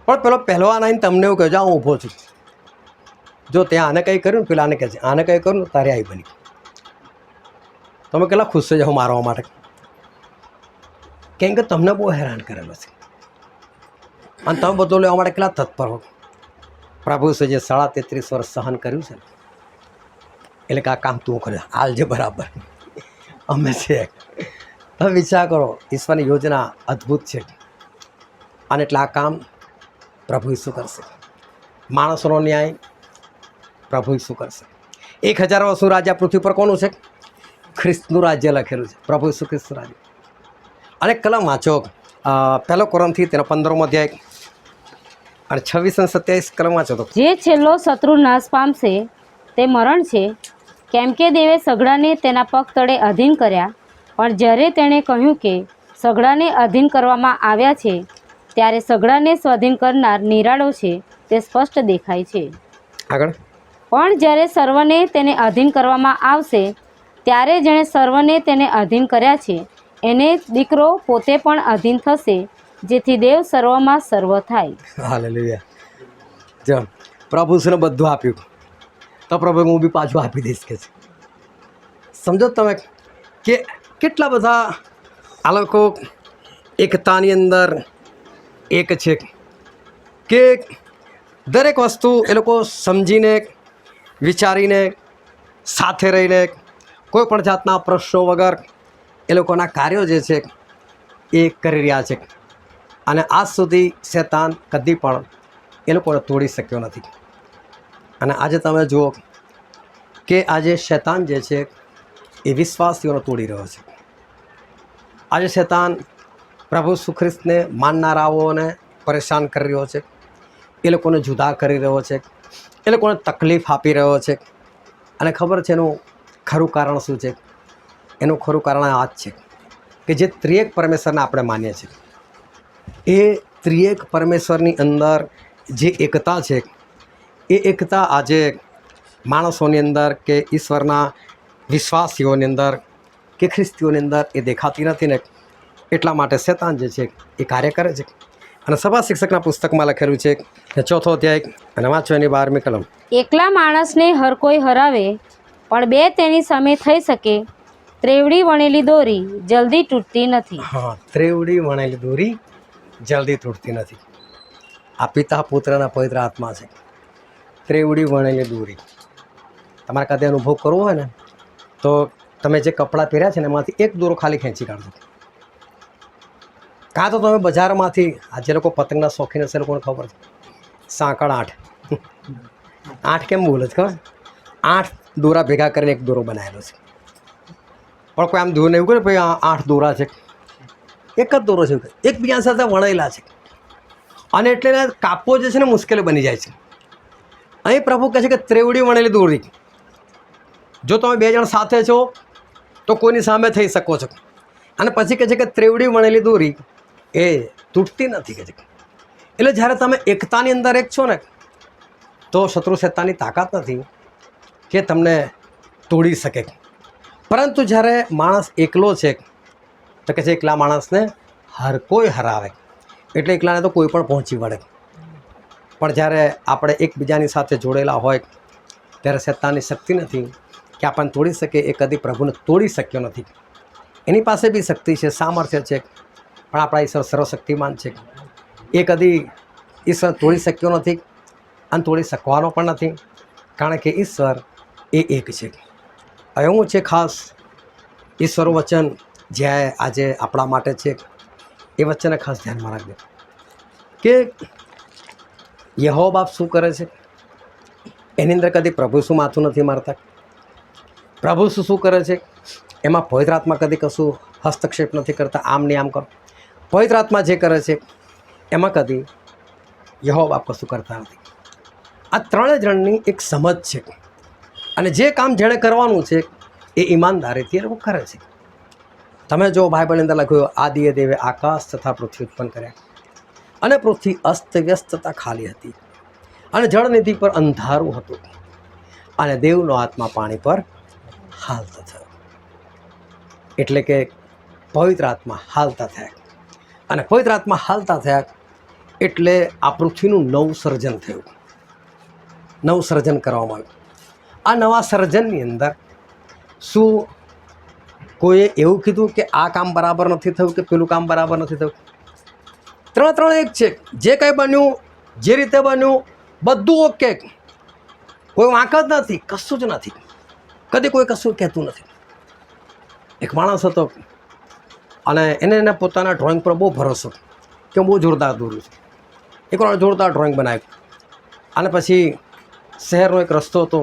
પણ પેલો પહેલવાન આવીને તમને એવું કહે છે, હું ઊભો છું, જો ત્યાં આને કંઈ કર્યું ને પેલા આને કહે છે આને કંઈ કર્યું ને તારે આવી બની. તમે કેટલા ખુશ થઈ જાઓ મારવા માટે, કેમ કે તમને બહુ હેરાન કરેલો છે અને તમે બધું લેવા માટે કેટલા તત્પર હો. પ્રભુ છે જે 33.5 વર્ષ સહન કર્યું છે ને, એટલે કે આ કામ તું કરે હાલ જે બરાબર અમે છે. તમે વિચાર કરો, ઈશ્વરની યોજના અદ્ભુત છે, અને એટલે આ કામ પ્રભુ ઈસુ કરશે. માણસોનો ન્યાય પ્રભુ ઈસુ કરશે. 1000 વર્ષનું રાજ્ય પૃથ્વી પર કોનું છે? ખ્રિસ્તનું રાજ્ય લખેલું છે, પ્રભુ ઈસુ ખ્રિસ્તનું રાજ્ય. અને કલમ વાંચો, 1 કોરિન્થી તેનો 15મો અધ્યાય અને 26 અને 27 કલમ વાંચો તો. જે છેલ્લો શત્રુ નાશ પામશે તે મરણ છે, કેમ કે દેવે સઘળાને તેના પગ તળે અધીન કર્યા. પણ જ્યારે તેણે કહ્યું કે સઘળાને અધીન કરવામાં આવ્યા છે, ત્યારે સઘળાને સ્વાધીન કરનાર નિરાળો છે તે સ્પષ્ટ દેખાય છે. આગળ. પણ જ્યારે સર્વને તેને અધીન કરવામાં આવશે, ત્યારે જેણે સર્વને તેને અધીન કર્યા છે એને દીકરો પોતે પણ અધીન થશે, જેથી દેવ સર્વમાં સર્વ થાય. હાલેલુયા. જો પ્રભુને બધું આપ્યું, તો પ્રભુ હું બી પાછું આપી દઈશ કે છે. સમજો તમે કે કેટલા બધા આ લોકો એકતાની અંદર એક છે, કે દરેક વસ્તુ એ લોકો સમજીને વિચારીને સાથે રહીને કોઈ પણ જાતના પ્રશ્નો વગર એ લોકોના કાર્યો જે છે એ કરી રહ્યા છે. અને આજ સુધી શૈતાન કદી પણ એ લોકોને તોડી શક્યો નથી. અને આજે તમે જુઓ કે આજે શૈતાન જે છે એ વિશ્વાસીઓને તોડી રહ્યો છે. આજે શૈતાન પ્રભુ ઈસુ ખ્રિસ્તને માનનારાઓને પરેશાન કરી રહ્યો છે, એ લોકોને જુદા કરી રહ્યો છે, એ લોકોને તકલીફ આપી રહ્યો છે. અને ખબર છે એનું ખરું કારણ શું છે? એનું ખરું કારણ આ જ છે કે જે ત્રિએક પરમેશ્વરને આપણે માનીએ છીએ, એ ત્રિએક પરમેશ્વરની અંદર જે એકતા છે, એ એકતા આજે માણસોની અંદર કે ઈશ્વરના વિશ્વાસીઓની અંદર કે ખ્રિસ્તીઓની અંદર એ દેખાતી નથી ને, એટલા માટે શૈતાન જે છે એ કાર્ય કરે છે. અને સભા શિક્ષકના પુસ્તકમાં લખેલું છે કે 4થો અધ્યાય અને વાંચો એની 12મી કલમ. એકલા માણસને હર કોઈ હરાવે, પણ બે તેની સામે થઈ શકે. ત્રેવડી વણેલી દોરી જલ્દી તૂટતી નથી. હા, ત્રેવડી વણેલી દોરી જલ્દી તૂટતી નથી. આ પિતા પુત્રના પવિત્ર આત્મા છે. ત્રેવડી વણેલી દોરી તમારે કદી અનુભવ કરવો હોય ને, તો તમે જે કપડાં પહેર્યા છે ને એમાંથી એક દોરો ખાલી ખેંચી કાઢજો. કાં તો તમે બજારમાંથી, આ જે લોકો પતંગના શોખીન હશે એ લોકોને ખબર છે, સાંકળ 8 કેમ બોલે છે ખબર? 8 દોરા ભેગા કરીને એક દોરો બનાવેલો છે. પણ કોઈ આમ દોરને એવું કરે ભાઈ આ 8 દોરા છે, એક જ દોરો છે, એકબીજા સાથે વણાયેલા છે. અને એટલે કાપવો જે છે ને મુશ્કેલ બની જાય છે. અહીં પ્રભુ કહે છે કે ત્રેવડી વણેલી દોરી, જો તમે 2 જણ સાથે છો તો કોઈની સામે થઈ શકો છો. અને પછી કહે છે કે ત્રેવડી વણેલી દોરી એ તૂટતી નથી કહે છે. એટલે જ્યારે તમે એકતાની અંદર એક છો ને, તો શત્રુ શૈતાનની તાકાત નથી કે તમને તોડી શકે. પરંતુ જ્યારે માણસ એકલો છે તો કહે છે એકલા માણસને હર કોઈ હરાવે, એટલે એકલાને તો કોઈ પણ પહોંચી વળે. પણ જ્યારે આપણે એકબીજાની સાથે જોડેલા હોય ત્યારે શૈતાનની શક્તિ નથી કે આપણને તોડી શકે. એ કદી પ્રભુને તોડી શક્યો નથી. એની પાસે બી શક્તિ છે, સામર્થ્ય છે, પણ આપણા ઈશ્વર સર્વશક્તિમાન છે. એ કદી ઈશ્વર તોડી શક્યો નથી અને તોડી શકવાનો પણ નથી, કારણ કે ઈશ્વર એ એક છે. હવે હું છે ખાસ ઈશ્વર વચન જે આજે આપણા માટે છે એ વચનને ખાસ ધ્યાનમાં રાખજો કે યહોવા બાપ શું કરે છે. એની અંદર કદી પ્રભુ શું માથું નથી મારતા. પ્રભુ શું કરે છે એમાં પવિત્ર આત્મા કદી કશું હસ્તક્ષેપ નથી કરતા, આમ નહીં આમ કરો. પવિત્ર આત્મા જે કરે છે એમાં કદી યહોવા બાપ કશું કરતા નથી. આ ત્રણેય જણની એક સમજ છે અને જે કામ જેણે કરવાનું છે એ ઈમાનદારીથી એ લોકો કરે છે. તમે જો બાઇબલની અંદર લખ્યું, આદિએ દેવે આકાશ તથા પૃથ્વી ઉત્પન્ન કર્યા અને પૃથ્વી અસ્તવ્યસ્ત તથા ખાલી હતી અને જળનિધિ પર અંધારું હતું અને દેવનો આત્મા પાણી પર હાલતો થયો. એટલે કે પવિત્ર આત્મા હાલતા થયા અને પવિત્ર આત્મા હાલતા થયા એટલે આ પૃથ્વીનું નવું સર્જન થયું, નવું સર્જન કરવામાં આવ્યું. આ નવા સર્જનની અંદર શું કોઈએ એવું કીધું કે આ કામ બરાબર નથી થયું કે પેલું કામ બરાબર નથી થયું? ત્રણ એક છે. જે કંઈ બન્યું, જે રીતે બન્યું, બધું ઓકે. કોઈ વાંક જ નથી, કશું જ નથી. કદી કોઈ કશું કહેતું નથી. એક માણસ હતો અને એને પોતાના ડ્રોઈંગ પર બહુ ભરોસો કે હું બહુ જોરદાર દોરું છું. એકવાર જોરદાર ડ્રોઈંગ બનાવ્યું અને પછી શહેરનો એક રસ્તો હતો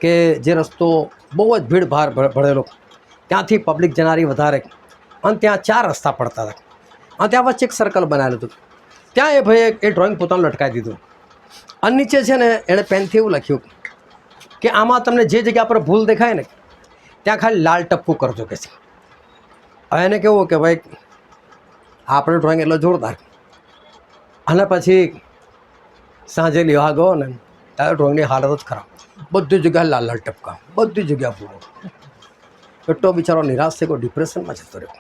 કે જે રસ્તો બહુ જ ભીડભાડ ભરેલો, ત્યાંથી પબ્લિક જનારી વધારે અને ત્યાં 4 રસ્તા પડતા હતા અને ત્યાં વચ્ચે એક સર્કલ બનાવેલું હતું. ત્યાં એ ભાઈએ એ ડ્રોઈંગ પોતાનું લટકાવી દીધું અને નીચે છે ને એણે પેનથી એવું લખ્યું કે આમાં તમને જે જગ્યા પર ભૂલ દેખાય ને ત્યાં ખાલી લાલ ટપકું કરજો કે છે. હવે એને કેવું કે ભાઈ આપણે ડ્રોઈંગ એટલો જોરદાર, અને પછી સાંજે લેવા ગયો ને ત્યારે ડ્રોઈંગની હાલત જ ખરાબ. બધી જગ્યાએ લાલ લાલ ટપકા, બધી જગ્યા ભૂલો. એટલો બિચારો નિરાશ થઈ ગયો, ડિપ્રેશનમાં જતો રહ્યો.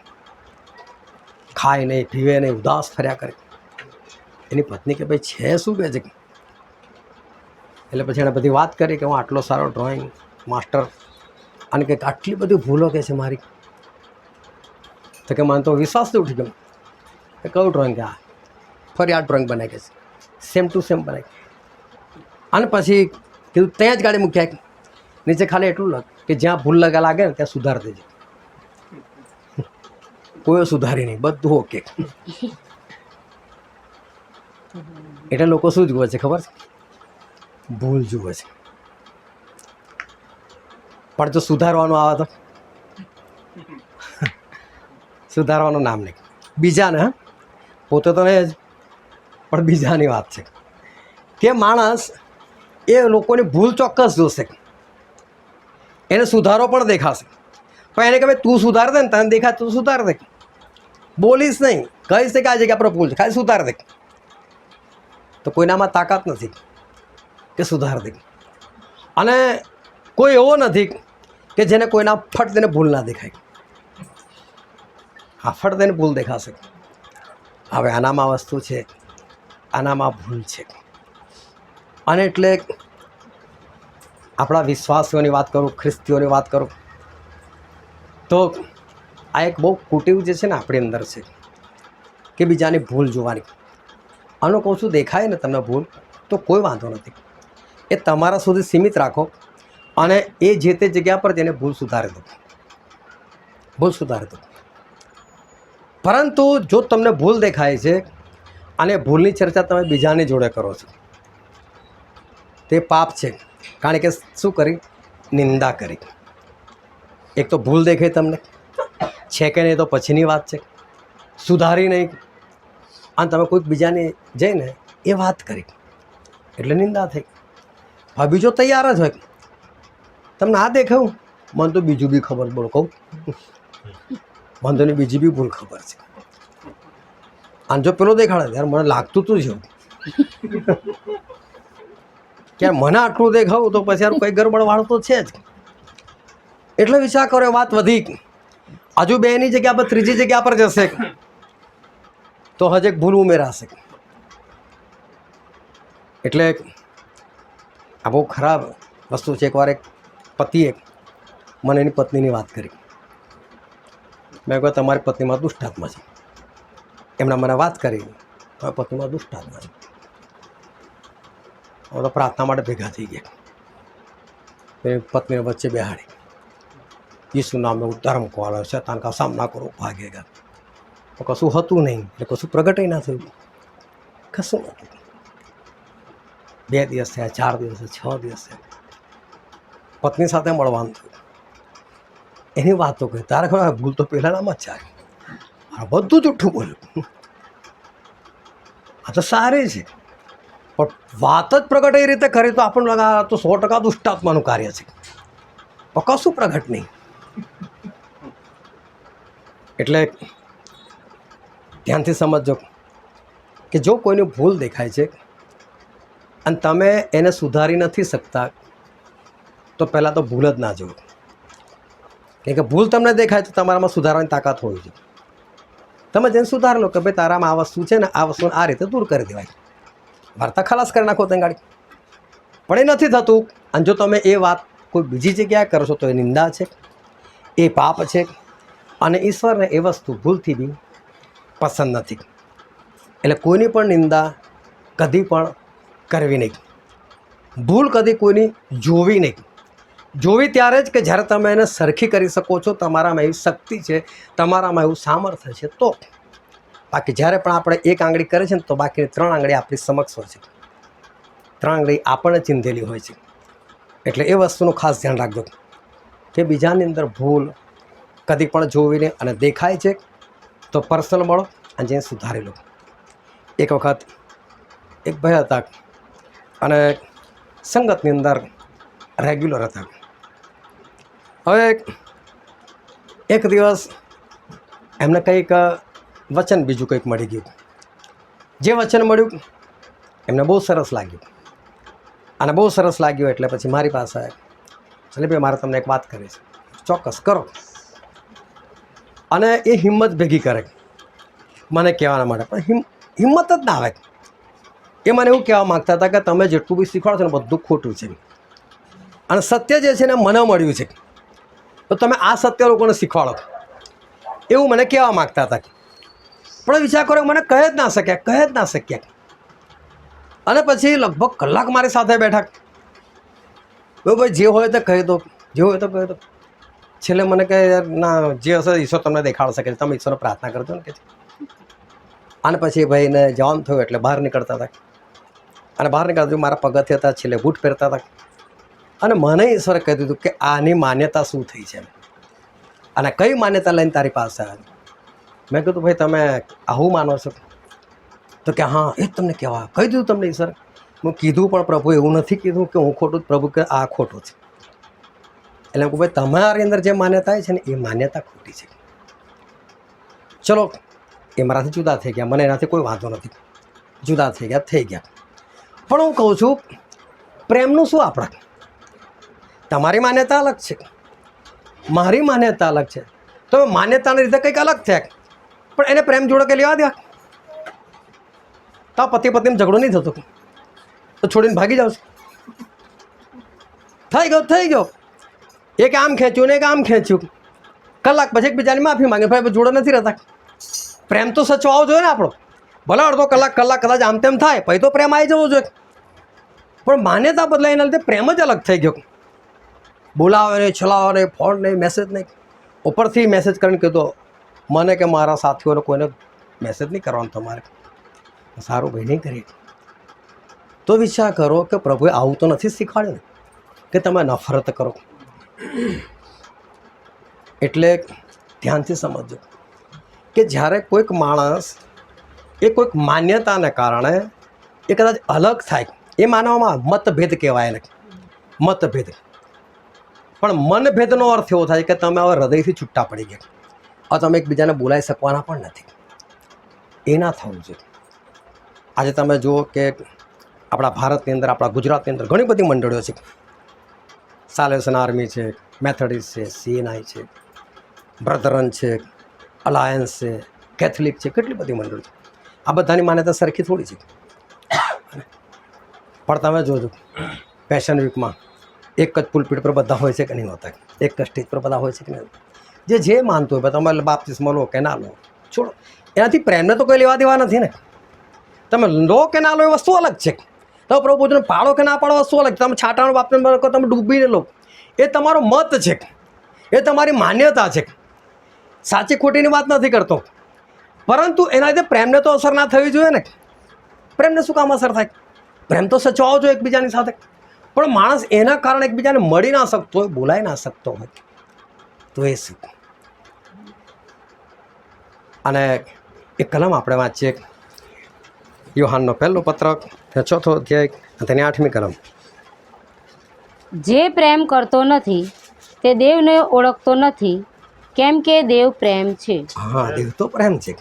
ખાય નહીં, પીવે નહીં, ઉદાસ ફર્યા કરે. એની પત્ની કે ભાઈ છે શું કહે છે? એટલે પછી એણે બધી વાત કરી કે હું આટલો સારો ડ્રોઈંગ માસ્ટર અને કંઈક આટલી બધી ભૂલો કે છે મારી. તો કે મને તો વિશ્વાસ નહીં ઉઠી ગયો કે કયું ડ્રોઈંગ કે આ ફરી આ ડ્રોઈંગ બનાવી કે છે, સેમ ટુ સેમ બનાવી. અને પછી કીધું ત્યાં જ ગાડી મૂક્યા, નીચે ખાલી એટલું લખ કે જ્યાં ભૂલ લાગે ને ત્યાં સુધાર દેજે. કોઈ સુધારી નહીં, બધું ઓકે. એટલે લોકો શું જુએ છે ખબર છે? ભૂલ જુએ છે. પણ જો સુધારવાનું આવે તો સુધારવાનું નામ નહીં. બીજાને, પોતે તો નહીં જ, પણ બીજાની વાત છે કે માણસ એ લોકોની ભૂલ ચોક્કસ જોશે, એને સુધારો પણ દેખાશે, પણ એને કે ભાઈ તું સુધાર દે ને, તને દેખાય તું સુધાર દે. બોલીશ નહીં, કહીશ કે આ જગ્યા પર ભૂલ છે, ખાલી સુધાર દે. તો કોઈનામાં તાકાત નથી કે સુધાર દે. અને કોઈ એવો નથી કે જેને કોઈના ફટ તેને ભૂલ ના દેખાય. હા, ફટ તેને ભૂલ દેખાશે. હવે આનામાં વસ્તુ છે, આનામાં ભૂલ છે. અને એટલે આપણા વિશ્વાસીઓની વાત કરું, ખ્રિસ્તીઓની વાત કરું તો આ એક બહુ કુટીવ જે છે ને આપણી અંદર છે કે બીજાની ભૂલ જોવાની. આનું કહું છું, દેખાય ને તમને ભૂલ તો કોઈ વાંધો નથી, એ તમારા સુધી સીમિત રાખો અને એ જે તે જગ્યા પર તેને ભૂલ સુધારી દો, ભૂલ સુધારી દો. પરંતુ જો તમને ભૂલ દેખાય છે અને ભૂલની ચર્ચા તમે બીજાની જોડે કરો છો, તે પાપ છે. કારણ કે શું કરી? નિંદા કરી. એક તો ભૂલ દેખાય તમને છે કે નહીં તો પછીની વાત છે, સુધારી નહીં, અને તમે કોઈક બીજાને જઈને એ વાત કરી એટલે નિંદા થઈ. હવે બીજો તૈયાર જ હોય, તમને આ દેખાયું, મને તો બીજું બી ખબર, બોલો કહું મને તો બીજી બી ભૂલ ખબર છે. અને જો પેલો દેખાડે યાર મને લાગતું તું જ કે મને આટલું દેખાવું તો પછી યાર કંઈ ગરબડવાળું તો છે જ. એટલે વિચાર કરો, વાત વધી, હજુ બેની જગ્યા પર ત્રીજી જગ્યા પર જશે તો હજી એક ભૂલ ઉમેરાશે. એટલે આ બહુ ખરાબ વસ્તુ છે. એકવાર એક પતિએ મને એની પત્નીની વાત કરી. મેં કહ્યું તમારી પત્નીમાં દુષ્ટાત્મા છે. એમણે મને વાત કરી, તમારી પત્નીમાં દુષ્ટાત્મા છે. હવે તો પ્રાર્થના માટે ભેગા થઈ ગયા. એ પત્નીને વચ્ચે બેહાડી, યીશુ નામે ઉદ્ધાર મૂકવાનો, શૈતાન કા સામના કરો, ભાગેગા. તો કશું હતું નહીં, એટલે કશું પ્રગટે ના થયું, કશું નહોતું. 2 દિવસ થયા, 4 દિવસ થયા, 6 દિવસ થયા, પત્ની સાથે મળવાનું થયું. એની વાતો કહે. તારે ખબર ભૂલ તો પહેલાંનામાં જ છે. આ બધું જૂઠું બોલ્યું. આ તો સારી છે, પણ વાત જ પ્રગટ એ રીતે કરી તો આપણને લાગે આ તો 100% દુષ્ટાત્માનું કાર્ય છે, પણ કશું પ્રગટ નહીં. એટલે ધ્યાનથી સમજજો કે જો કોઈની ભૂલ દેખાય છે અને તમે એને સુધારી નથી શકતા તો પહેલાં તો ભૂલ જ ના જુઓ. કેમ કે ભૂલ તમને દેખાય તો તમારામાં સુધારવાની તાકાત હોવી જોઈએ. તમે જેને સુધારી લો કે ભાઈ તારામાં આ વસ્તુ છે ને, આ વસ્તુને આ રીતે દૂર કરી દેવાય, વાર્તા ખલાસ કરી નાખો ત્યાં ગાડી. પણ એ નથી થતું. અને જો તમે એ વાત કોઈ બીજી જગ્યાએ કરો છો તો એ નિંદા છે, એ પાપ છે, અને ઈશ્વરને એ વસ્તુ ભૂલથી બી પસંદ નથી. એટલે કોઈની પણ નિંદા કદી પણ કરવી નહીં. ભૂલ કદી કોઈની જોવી નહીં. જોવી ત્યારે જ કે જ્યારે તમે એને સરખી કરી શકો છો, તમારામાં એવી શક્તિ છે, તમારામાં એવું સામર્થ્ય છે તો. બાકી જ્યારે પણ આપણે એક આંગળી કરે છે ને તો બાકીની 3 આંગળી આપણી સમક્ષ હોય છે, 3 આંગળી આપણને ચીંધેલી હોય છે. એટલે એ વસ્તુનું ખાસ ધ્યાન રાખજો કે બીજાની અંદર ભૂલ કદી પણ જોવીને અને દેખાય છે તો પર્સનલ મળો અને જઈને સુધારી લો. એક વખત એક ભાઈ હતા અને સંગતની અંદર રેગ્યુલર હતા. હવે એક દિવસ એમને કંઈક વચન બીજું કંઈક મળી ગયું. જે વચન મળ્યું એમને બહુ સરસ લાગ્યું, અને બહુ સરસ લાગ્યું એટલે પછી મારી પાસે આવ્યા. એટલે ભાઈ મારે તમને એક વાત કરી છે. ચોક્કસ કરો. અને એ હિંમત ભેગી કરે મને કહેવાના માટે, પણ હિંમત જ ના આવે. એ મને એવું કહેવા માગતા હતા કે તમે જેટલું બી શીખવાડો છો ને બધું ખોટું છે, અને સત્ય જે છે ને મને મળ્યું છે, તો તમે આ સત્ય લોકોને શીખવાડો, એવું મને કહેવા માગતા હતા. પણ વિચાર કરો, મને કહે જ ના શક્યા. અને પછી લગભગ કલાક મારી સાથે બેઠા. ભાઈ જે હોય તો કહી દો, જે હોય તો કહી દો. છેલ્લે મને કહે યાર ના, જે હશે ઈશ્વર તમને દેખાડશે, કે તમે ઈશ્વરને પ્રાર્થના કરજો ને કે. અને પછી ભાઈને જવાનું થયું એટલે બહાર નીકળતા હતા. અને બહાર નીકળતા મારા પગથિયા હતા, છેલ્લે બૂટ પહેરતા હતા. અને મને ઈશ્વરે કહી દીધું કે આની માન્યતા શું થઈ છે અને કઈ માન્યતા લઈને તારી પાસે આવી. મેં કીધું ભાઈ તમે આવું માનો છો? તો કે હા, એ જ તમને કહેવા કહી દીધું તમને ઈશ્વરે. હું કીધું પણ પ્રભુ એવું નથી કીધું કે હું ખોટું, પ્રભુ કે આ ખોટું છે. એટલે હું કહું ભાઈ તમારી અંદર જે માન્યતા છે ને એ માન્યતા ખોટી છે. ચલો એ મારાથી જુદા થઈ ગયા, મને એનાથી કોઈ વાંધો નથી, જુદા થઈ ગયા. પણ હું કહું છું પ્રેમનું શું? આપણા તમારી માન્યતા અલગ છે, મારી માન્યતા અલગ છે. તો માન્યતાની રીતે કંઈક અલગ થયા, પણ એને પ્રેમ જોડે કે લેવા દેવા. તો પતિ પત્નીમાં ઝઘડો નહીં થતો, તો છોડીને ભાગી જાવ છો. થઈ ગયો. એક આમ ખેંચ્યું ને એક આમ ખેંચ્યું, કલાક પછી એકબીજાની માફી માંગે, ભાઈ જોડે નથી રહેતા. પ્રેમ તો સચવાવો જોઈએ ને આપણો. ભલે અડધો કલાક કદાચ આમ તેમ થાય, પછી તો પ્રેમ આવી જવો જોઈએ. પણ માન્યતા બદલાય એના લીધે પ્રેમ જ અલગ થઈ ગયો. બોલાવે નહીં, છલાવે નહીં, ફોન નહીં, મેસેજ નહીં. ઉપરથી મેસેજ કરીને કીધો મને કે મારા સાથીઓને કોઈને મેસેજ નહીં કરવાનો તમારે. સારું ભાઈ, નહીં કરીએ. તો વિચાર કરો કે પ્રભુએ આવું તો નથી શીખવાડ્યું ને કે તમે નફરત કરો. એટલે ધ્યાનથી સમજજો કે જ્યારે કોઈક માણસ એ કોઈક માન્યતાને કારણે એ કદાચ અલગ થાય, એ માનવામાં મતભેદ કહેવાય એને, મતભેદ. પણ મનભેદનો અર્થ એવો થાય કે તમે હવે હૃદયથી છૂટા પડી ગયા, હવે તમે એકબીજાને બોલાવી શકવાના પણ નથી. એ ના થવું જોઈએ. આજે તમે જુઓ કે આપણા ભારતની અંદર, આપણા ગુજરાતની અંદર ઘણી બધી મંડળીઓ છે. સાલ્વેશન આર્મી છે, મેથોડિસ્ટ છે, CNI છે, બ્રધરન છે, અલાયન્સ છે, કેથલિક છે, કેટલી બધી મંડળીઓ છે. આ બધાની માન્યતા સરખી થોડી છે. પણ તમે જોજો ફેશન વીકમાં એક જ પુલપીટ પર બધા હોય છે કે નહીં હોતા, એક જ સ્ટેજ પર બધા હોય છે કે નહીં. જે માનતું હોય તમે બાપ્તિસ્મા લો કે ના લો, છોડો. એનાથી પ્રેમને તો કોઈ લેવા દેવા નથી ને. તમે લો કે ના લો એ વસ્તુ અલગ છે. તમે પ્રભુને પાડો કે ના પાડો વસ્તુ અલગ. તમે છાંટાનો બાપને તમે ડૂબીને લો, એ તમારો મત છે, એ તમારી માન્યતા છે. સાચી ખોટીની વાત નથી કરતો, પરંતુ એના લીધે પ્રેમને તો અસર ના થવી જોઈએ ને. પ્રેમને શું કામ અસર થાય? પ્રેમ તો સચવાવો જોઈએ એકબીજાની સાથે. પણ માણસ એના કારણે એકબીજાને મળી ના શકતો હોય, બોલાઈ ના શકતો હોય, તો એ શું? અને એક કલમ આપણે વાંચીએ, યોહાનનો પહેલો પત્ર, ચોથો અધ્યાય અને તેની 8મી કલમ. જે પ્રેમ કરતો નથી તે દેવને ઓળખતો નથી, કેમ કે દેવ પ્રેમ છે. હા, દેવ તો પ્રેમ છે.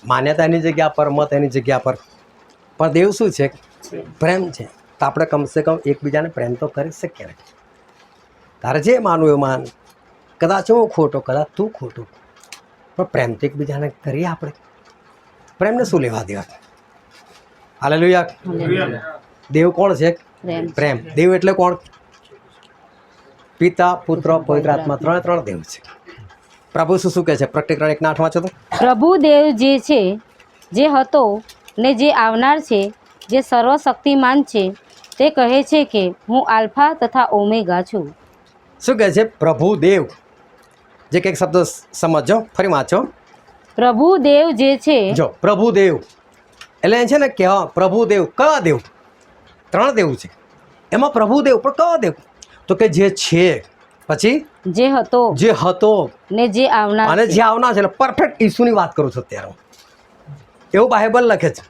માન્યતા એની જગ્યા પર, મત એની જગ્યા પર, પણ દેવ શું છે? પ્રેમ છે. તો આપણે કમસે કમ એકબીજાને પ્રેમ તો કરી શકીએ ને. તારે જે માનવું એવું માન, કદાચ હું ખોટો, કદાચ તું ખોટું, પણ પ્રેમ તો એકબીજાને કરીએ આપણે. પ્રેમને શું લેવા દેવા? હાલેલુયા. દેવ કોણ છે? પ્રેમ. દેવ એટલે કોણ? પિતા, પુત્ર, પવિત્ર આત્મા, ત્રણ દેવ છે. પ્રભુ શું કહે છે? પ્રકટીકરણ 1:8 વાંચો તો. પ્રભુ દેવ જે છે, જે હતો ને જે આવનાર છે, જે સર્વશક્તિમાન છે, તે કહે છે કે હું આલ્ફા તથા ઓમેગા છું. શું કહે છે? પ્રભુ દેવ. જે કંઈક શબ્દ સમજો, ફરી વાંચો. પ્રભુ દેવ જે છે, જો પ્રભુ દેવ એટલે છે ને કે પ્રભુ દેવ. કયા દેવ? 3 દેવ છે. એમાં પ્રભુ દેવ પણ કયા દેવ? તો કે જે છે, પછી જે હતો જે હતો ને જે આવનાર અને છે. જે આવનાર છે. એટલે પરફેક્ટ ઈસુની વાત કરું છું અત્યારે હું. એવું બાઇબલ લખે છે.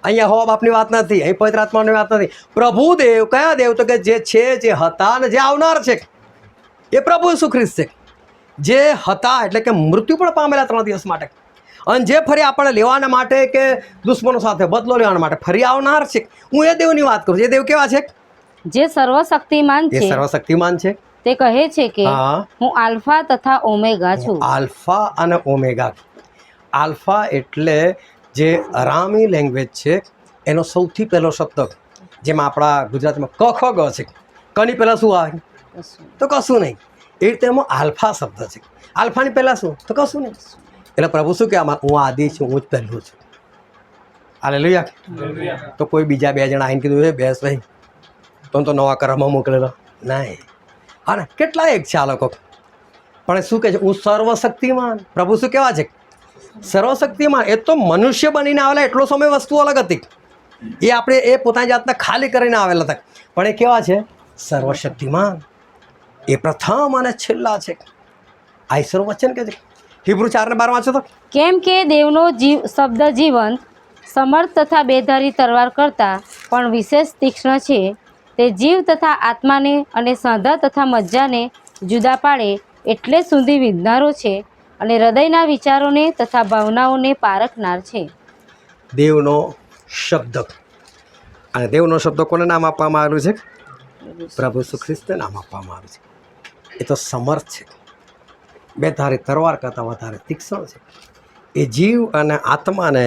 અહીંયા હવા બાપની વાત નથી, અહીં પવિત્ર આત્માની વાત નથી. પ્રભુ દેવ કયા દેવ? તો કે જે છે, જે હતા અને જે આવનાર છે. એ પ્રભુ ઈસુ ખ્રિસ્ત છે. જે હતા એટલે કે મૃત્યુ પણ પામેલા 3 દિવસ માટે, અને જે ફરી આપણને લેવાના માટે કે દુશ્મનો સાથે બદલો લેવાના માટે ફરી આવનાર છે. હું એ દેવની વાત કરું છું. એ દેવ કેવા છે? જે સર્વશક્તિમાન એ છે, સર્વશક્તિમાન છે. તે કહે છે કે હા. હું આલ્ફા તથા ઓમેગા છું. આલ્ફા અને ઓમેગા. આલ્ફા એટલે જે અરામી લેંગ્વેજ છે એનો સૌથી પહેલો શબ્દ, જેમાં આપણા ગુજરાતીમાં ક ખ ગ છે. કની પહેલાં શું આવે? તો કશું નહીં. એ રીતે એમાં આલ્ફા શબ્દ છે. આલ્ફાની પહેલાં શું? તો કશું નહીં. એટલે પ્રભુ શું કહેવા? હું આદિ છું, હું જ પહેલું છું. હાલેલુયા. તો કોઈ બીજા 2 જણા આવીને કીધું, એ બેસ ભાઈ, તો નવા કરવામાં મોકલેલો નહીં. હા ને, કેટલા એક છે આ લોકો. પણ શું કહે છે? હું સર્વશક્તિમાન. પ્રભુ શું કહેવા છે? સર્વશક્તિમાન. એ તો મનુષ્ય બનીને આવેલા, એટલો સમય વસ્તુ અલગ હતી. એ આપણે એ પોતાની જાતને ખાલી કરીને આવેલા હતા. પણ એ કેવા છે? સર્વશક્તિમાન. એ પ્રથમ અને છેલ્લા છે. આ ઈશ્વરનું વચન કે છે. હિબ્રુ 4:12 વાંચો તો. કેમ કે દેવનો શબ્દ જીવંત, સમર્થ તથા બેધારી તલવાર કરતાં પણ વિશેષ તીક્ષ્ણ છે. તે જીવ તથા આત્માને અને સાંધા તથા મજ્જાને જુદા પાડે, એટલે સુધી વિંધનારો છે અને હૃદયના વિચારોને તથા ભાવનાઓને પારખનાર છે. દેવનો શબ્દ. અને દેવનો શબ્દ કોને નામ આપવામાં આવેલું છે? પ્રભુ ઈસુ ખ્રિસ્તને નામ આપવામાં આવ્યું છે. એ તો સમર્થ છે, બેધારી તરવાર કરતાં વધારે તીક્ષ્ણ છે. એ જીવ અને આત્માને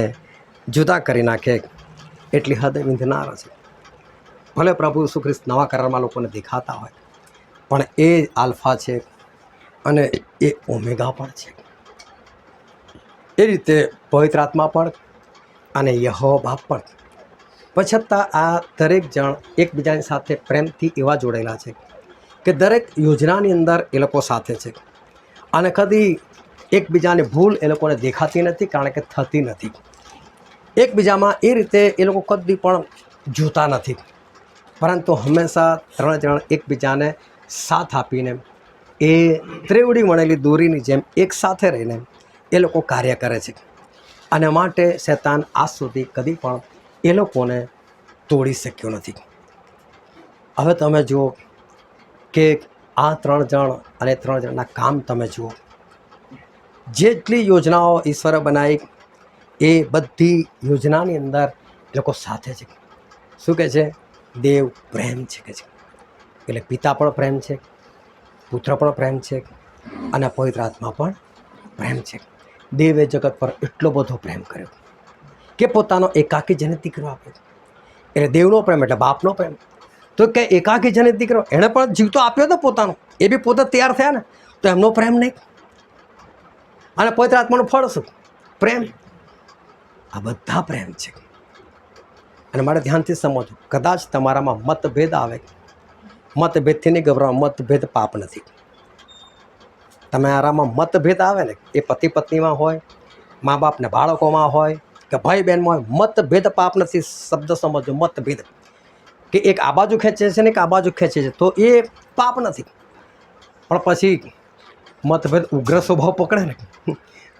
જુદા કરી નાખે એટલી હદે વિંધનાર છે. ભલે પ્રભુ ઈસુ ખ્રિસ્ત નવા કરારમાં લોકોને દેખાતા હોય, પણ એ આલ્ફા છે અને એ ઓમેગા પણ છે. એ રીતે પવિત્ર આત્મા પણ અને યહોવા બાપ પણ. પણ છતાં આ દરેક જણ એકબીજાની સાથે પ્રેમથી એવા જોડાયેલા છે કે દરેક યોજનાની અંદર એ લોકો સાથે છે. અને કદી એકબીજાની ભૂલ એ લોકોને દેખાતી નથી, કારણ કે થતી નથી. એકબીજામાં એ રીતે એ લોકો કદી પણ જોતા નથી, પરંતુ હંમેશા 3 જણ એકબીજાને સાથ આપીને એ ત્રેવડી વણેલી દોરીની જેમ એક સાથે રહીને એ લોકો કાર્ય કરે છે. અને માટે શૈતાન આજ સુધી કદી પણ એ લોકોને તોડી શક્યો નથી. હવે તમે જુઓ કે આ 3 જણ અને 3 જણના કામ તમે જુઓ. જેટલી યોજનાઓ ઈશ્વરે બનાવી એ બધી યોજનાની અંદર એ લોકો સાથે છે. શું કહે છે? દેવ પ્રેમ છે કે છે. એટલે પિતા પણ પ્રેમ છે, પુત્ર પણ પ્રેમ છે અને પવિત્ર આત્મા પણ પ્રેમ છે. દેવે જગત પર એટલો બધો પ્રેમ કર્યો કે પોતાનો એકાકી જનિત દીકરો આપ્યો. એટલે દેવનો પ્રેમ એટલે બાપનો પ્રેમ. તો કે એકાકી જનિત દીકરો એણે પણ જીવ તો આપ્યો હતો પોતાનો, એ બી પોતે તૈયાર થયા ને, તો એમનો પ્રેમ નહીં. અને પવિત્ર આત્માનું ફળ શું? પ્રેમ. આ બધા પ્રેમ છે. અને મારે ધ્યાનથી સમજો. કદાચ તમારામાં મતભેદ આવે, મતભેદથી નહીં ગભરાવો. મતભેદ પાપ નથી. તમારામાં મતભેદ આવે ને, એ પતિ પત્નીમાં હોય, મા બાપને બાળકોમાં હોય, કે ભાઈ બહેનમાં હોય, મતભેદ પાપ નથી. શબ્દ સમજો, મતભેદ. કે એક આ બાજુ ખેંચે છે ને એક આ બાજુ ખેંચે છે, તો એ પાપ નથી. પણ પછી મતભેદ ઉગ્ર સ્વભાવ પકડે ને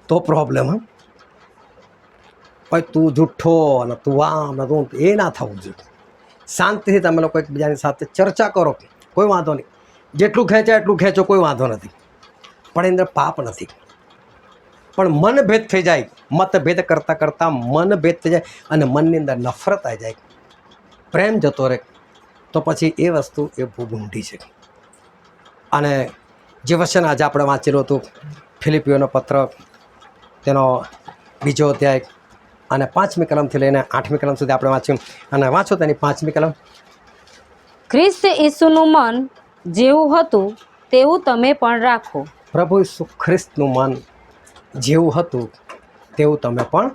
તો પ્રોબ્લેમ. હા ભાઈ તું જુઠ્ઠો અને તું આમ ને તું એ ના થવું જોઈએ. શાંતિથી તમે લોકો એકબીજાની સાથે ચર્ચા કરો, કોઈ વાંધો નહીં. જેટલું ખેંચાય એટલું ખેંચો, કોઈ વાંધો નથી. પણ એની અંદર પાપ નથી. પણ મનભેદ થઈ જાય, મતભેદ કરતાં કરતાં મનભેદ થઈ જાય અને મનની અંદર નફરત આવી જાય, પ્રેમ જતો રહે, તો પછી એ વસ્તુ એ બહુ ઊંડી છે. અને જે વચન આજે આપણે વાંચેલું હતું ફિલિપીઓનો પત્ર, તેનો 2 અધ્યાય અને 5મી કલમથી લઈને 8મી કલમ સુધી આપણે વાંચ્યું. અને વાંચો તેની 5મી કલમ. ખ્રિસ્ત ઈસુનું મન જેવું હતું તેવું તમે પણ રાખો. પ્રભુ ઈસુ ખ્રિસ્તનું મન જેવું હતું તેવું તમે પણ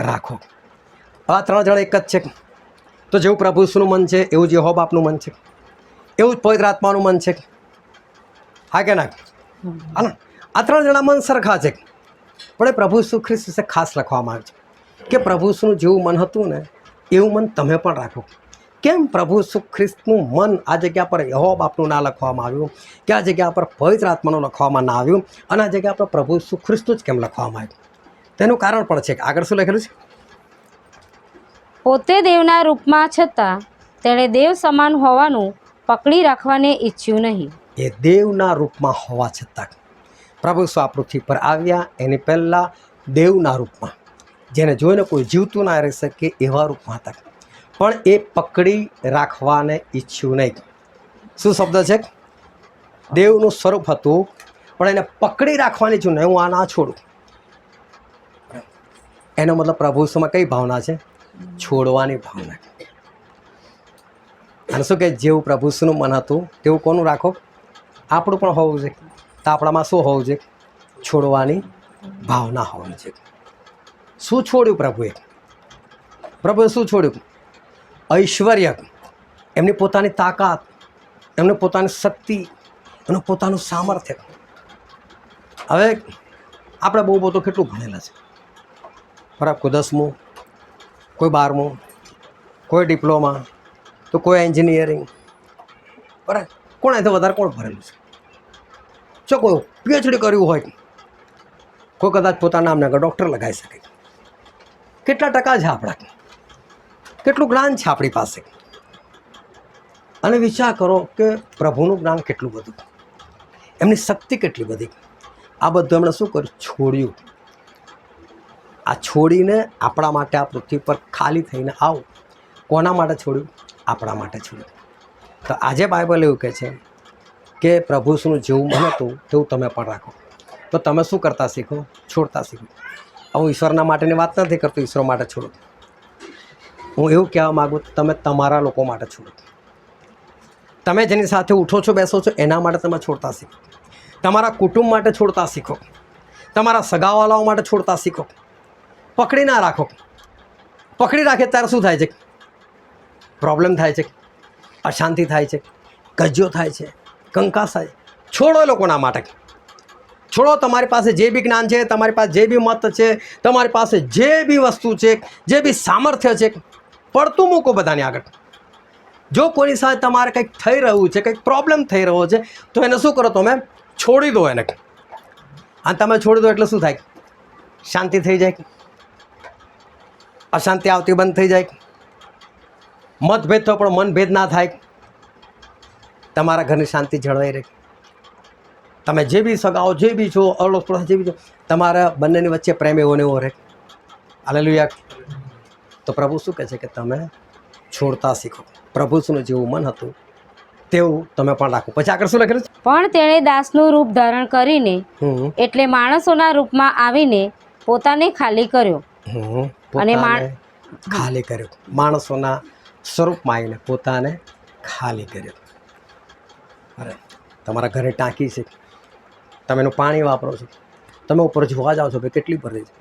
રાખો. આ 3 જણ એક જ છે. તો જેવું પ્રભુ ઈસુનું મન છે એવું જ યહોવા બાપનું મન છે, એવું જ પવિત્ર આત્માનું મન છે. હા કે ના? હા ને? આ 3 જણા મન સરખા છે, પણ એ પ્રભુ ઈસુ ખ્રિસ્ત વિશે ખાસ લખવામાં આવે છે કે પ્રભુ ઈસુનું જેવું મન હતું ને એવું મન તમે પણ રાખો. કેમ પ્રભુ ઈસુ ખ્રિસ્તનું મન આ જગ્યા પર યહોવા બાપનું ના લખવામાં આવ્યું, કે આ જગ્યા પર પવિત્ર આત્માનું લખવામાં ના આવ્યું, અને આ જગ્યા પર પ્રભુ ઈસુ ખ્રિસ્તનું જ કેમ લખવામાં આવ્યું? તેનું કારણ પણ છે. આગળ શું લખેલું છે? પોતે દેવના રૂપમાં છતાં તેણે દેવ સમાન હોવાનું પકડી રાખવાને ઈચ્છ્યું નહીં. એ દેવના રૂપમાં હોવા છતાં પ્રભુ ઈસુ આ પૃથ્વી પર આવ્યા એની પહેલાં દેવના રૂપમાં, જેને જોઈને કોઈ જીવતું ના રહી શકે એવા રૂપમાં હતા, પણ એ પકડી રાખવાને ઈચ્છ્યું નહીં. શું શબ્દ છે? દેવનું સ્વરૂપ હતું પણ એને પકડી રાખવાની ઈચ્છ્યું નહીં. હું આ ના છોડું. એનો મતલબ પ્રભુ ઈસુમાં કઈ ભાવના છે? છોડવાની ભાવના. અને શું કહે? જેવું પ્રભુ ઈસુનું મન હતું તેવું કોનું રાખો? આપણું પણ હોવું જોઈએ. તો આપણામાં શું હોવું જોઈએ? છોડવાની ભાવના હોવી જોઈએ. શું છોડ્યું પ્રભુએ? પ્રભુએ શું છોડ્યું? ઐશ્વર્ય, એમની પોતાની તાકાત, એમની પોતાની શક્તિ, એમનું પોતાનું સામર્થ્ય. હવે આપણે બહુ બધું કેટલું ભણેલા છે બરાબર? કોઈ 10મું, કોઈ 12મું, કોઈ ડિપ્લોમા, તો કોઈ એન્જિનિયરિંગ, બરાબર? કોણ એથી વધારે કોણ ભરેલું છે? જો કોઈ PhD કર્યું હોય, કોઈ કદાચ પોતાના નામને આગળ ડૉક્ટર લગાવી શકે. કેટલા ટકા છે આપણા? કેટલું જ્ઞાન છે આપણી પાસે? અને વિચાર કરો કે પ્રભુનું જ્ઞાન કેટલું બધું, એમની શક્તિ કેટલી બધી. આ બધું એમણે શું કર્યું? છોડ્યું. આ છોડીને આપણા માટે આ પૃથ્વી પર ખાલી થઈને આવું. કોના માટે છોડ્યું? આપણા માટે છોડ્યું. તો આજે બાઇબલ એવું કહે છે કે પ્રભુ ઈસુનું જેવું મન હતું તેવું તમે પણ રાખો. તો તમે શું કરતા શીખો? છોડતા શીખો. હું ઈશ્વરના માટેની વાત નથી કરતો, ઈશ્વર માટે છોડો. હું એવું કહેવા માગું, તમે તમારા લોકો માટે છોડો. તમે જેની સાથે ઉઠો છો, બેસો છો, એના માટે તમે છોડતા શીખો. તમારા કુટુંબ માટે છોડતા શીખો. તમારા સગાવાલાઓ માટે છોડતા શીખો. પકડી ના રાખો. પકડી રાખે ત્યારે શું થાય છે? પ્રોબ્લેમ થાય છે, અશાંતિ થાય છે, કજ્યો થાય છે, કંકાસ થાય. છોડો લોકોના માટે. છોડો. તમારી પાસે જે બી જ્ઞાન છે, તમારી પાસે જે બી મત છે, તમારી પાસે જે બી વસ્તુ છે, જે બી સામર્થ્ય છે, પડતું મૂકો બધાની આગળ. જો કોઈની સાથે તમારે કંઈક થઈ રહ્યું છે, કંઈક પ્રોબ્લેમ થઈ રહ્યો છે, તો એને શું કરો? તમે છોડી દો એને. અને તમે છોડી દો એટલે શું થાય? શાંતિ થઈ જાય, અશાંતિ આવતી બંધ થઈ જાય, મતભેદ થયો પણ મનભેદ ના થાય, તમારા ઘરની શાંતિ જળવાઈ રહે. તમે જે બી સગાઓ, જે બી છો, અડોસ પડોશ જે બી છો, તમારા બંનેની વચ્ચે પ્રેમ એવો ને એવો રહે. હાલેલુયા. તો પ્રભુ શું કહે છે કે તમે છોડતા શીખો. પ્રભુ શું જેવું મન હતું તેવું તમે પણ રાખો. પછી આગળ શું લખેલું છે? પણ તેણે દાસનું રૂપ ધારણ કરીને એટલે માણસોના રૂપમાં આવીને પોતાને ખાલી કર્યો. અને ખાલી કર્યો. માણસોના સ્વરૂપમાં આવીને પોતાને ખાલી કર્યો. અરે તમારા ઘરે ટાંકી છે, તમે એનું પાણી વાપરો છો, તમે ઉપર જોવા જાઓ છો ભાઈ કેટલી ભરેલી છે,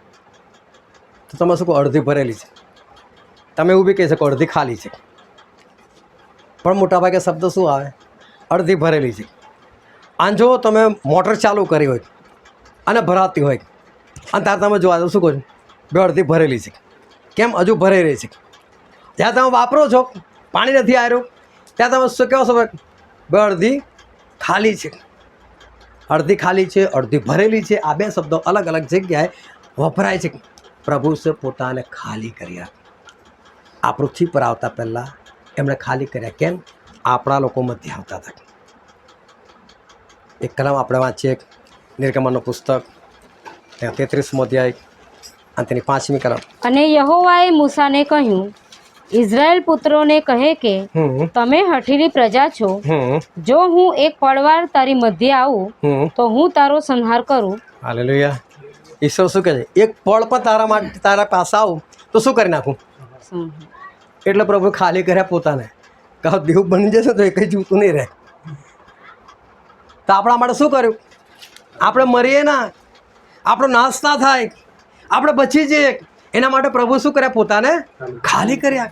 તો તમે શું કહો? અડધી ભરેલી છે. તમે એવું બી કહી શકો અડધી ખાલી છે. પણ મોટાભાગે શબ્દ શું આવે? અડધી ભરેલી છે. આમ જો તમે મોટર ચાલુ કરી હોય અને ભરાતી હોય અને ત્યારે તમે જોવા શું કહો છો? બે અડધી ભરેલી છે. કેમ? હજુ ભરાઈ રહી છે. જ્યાં તમે વાપરો છો, પાણી નથી આવ્યું, ત્યાં તમે શું કહો છો? બે અડધી ખાલી છે. અડધી ખાલી છે, અડધી ભરેલી છે. આ બે શબ્દો અલગ અલગ જગ્યાએ વપરાય છે. પ્રભુ છે પોતાને ખાલી કર્યા. આ પૃથ્વી પર આવતા પહેલાં એમણે ખાલી કર્યા. કેમ? આપણા લોકો મધ્ય આવતા હતા. એક કલમ આપણે વાંચીએ, નિર્ગમનનું પુસ્તક, ત્યાં 33મો અધ્યાય અને તેની 5મી કલમ. અને યહોવાએ મૂસાને કહ્યું, ઇઝરાયેલ પુત્રોને કહે કે તમે હઠીલી પ્રજા છો. જો હું એક પળવાર તારી મધ્ય આવું તો હું તારો સંહાર કરું. હાલેલુયા. ઈશ્વર શું કહે છે? એક પળ પર તારા પાસે આવું તો શું કરી નાખું? એટલે પ્રભુ ખાલી કર્યા પોતાને. કહો દેવ બની જશે તો એ કંઈ જીવતું નહીં રહે. તો આપણા માટે શું કર્યું? આપણે મરીએ ના, આપણો નાશ ના થાય, આપણે બચી જઈએ, એના માટે પ્રભુ શું કર્યા? પોતાને ખાલી કર્યા.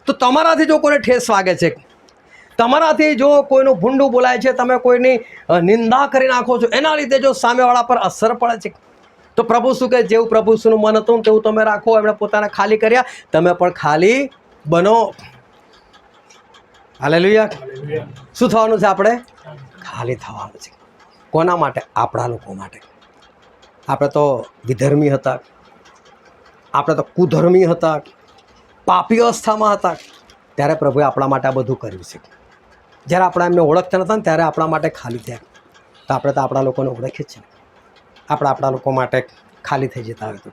તો તમારાથી જો કોઈને ઠેસ વાગે છે, તમારાથી જો કોઈનું ભૂંડું બોલાય છે, તમે કોઈની નિંદા કરી નાખો છો, એના લીધે જો સામેવાળા પર અસર પડે છે, તો પ્રભુ શું કહે? જેવું પ્રભુ શુંનું મન હતું તેવું તમે રાખો. એમણે પોતાને ખાલી કર્યા, તમે પણ ખાલી બનો. હાલેલુયા. શું થવાનું છે? આપણે ખાલી થવાનું છે. કોના માટે? આપણા લોકો માટે. આપણે તો વિધર્મી હતા, આપણે તો કુધર્મી હતા, પાપી અવસ્થામાં હતા. ત્યારે પ્રભુએ આપણા માટે આ બધું કર્યું છે. જ્યારે આપણે એમને ઓળખતા નહોતા ને ત્યારે આપણા માટે ખાલી થયા. તો આપણે તો આપણા લોકોને ઓળખીએ જ છીએ. આપણે આપણા લોકો માટે ખાલી થઈ જતા હોય તો,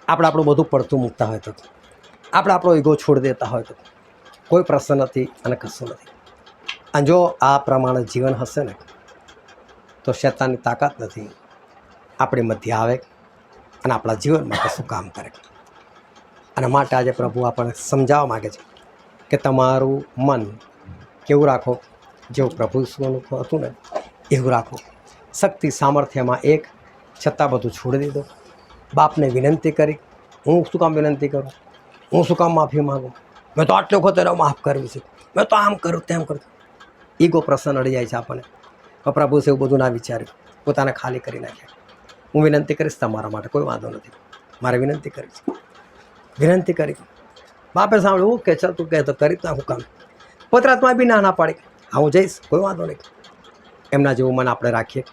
આપણે આપણું બધું પડતું મૂકતા હોય તો, આપણે આપણો ઈગો છોડી દેતા હોય તો કોઈ પ્રશ્ન નથી અને કશું નથી. અને જો આ પ્રમાણે જીવન હશે ને તો શૈતાનની તાકાત નથી આપણી મધ્ય આવે અને આપણા જીવનમાં કશું કામ કરે. અને માટે આજે પ્રભુ આપણને સમજાવવા માગે છે કે તમારું મન કેવું રાખો? જેવું પ્રભુ ઈસુનું હતું ને એવું રાખો. શક્તિ સામર્થ્યમાં એક, છતાં બધું છોડી દીધું. બાપને વિનંતી કરી, હું શું કામ વિનંતી કરું? હું શું કામ માફી માગું? મેં તો આટલો વખત એને માફ કર્યું છે, મેં તો આમ કર્યું તેમ કર્યું. ઈગો પ્રસન્ન અડી જાય છે આપણને. પણ પ્રભુ એવું બધું ના વિચાર્યું, પોતાને ખાલી કરી નાખ્યા. હું વિનંતી કરીશ તમારા માટે, કોઈ વાંધો નથી, મારે વિનંતી કરી છે. વિનંતી કરી. બાપે સાંભળ્યું, હું કે ચાલ તું કહે તો કરી નાખું કામ. પત્રાત્મા બી ના પાડી, હા હું જઈશ, કોઈ વાંધો નહીં. એમના જેવું મન આપણે રાખીએ.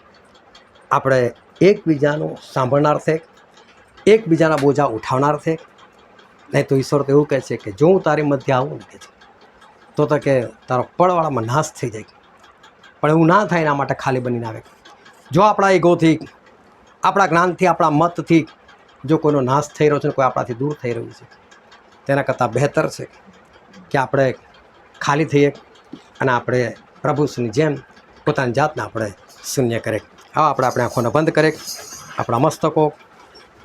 આપણે એકબીજાનું સાંભળનાર છે, એકબીજાના બોજા ઉઠાવનાર છે. નહીં તો ઈશ્વર તો એવું કહે છે કે જો હું તારી મધ્ય આવું ને કે છે તો કે તારો પળવાળામાં નાશ થઈ જાય. પણ એવું ના થાય એના માટે ખાલી બનીને આવે. જો આપણા ઈગોથી, આપણા જ્ઞાનથી, આપણા મતથી જો કોઈનો નાશ થઈ રહ્યો છે, કોઈ આપણાથી દૂર થઈ રહ્યું છે, તેના કરતાં બહેતર છે કે આપણે ખાલી થઈએ અને આપણે પ્રભુની જેમ પોતાની જાતને આપણે શૂન્ય કરે. હવે આપણે આપણી આંખોને બંધ કરે, આપણા મસ્તકો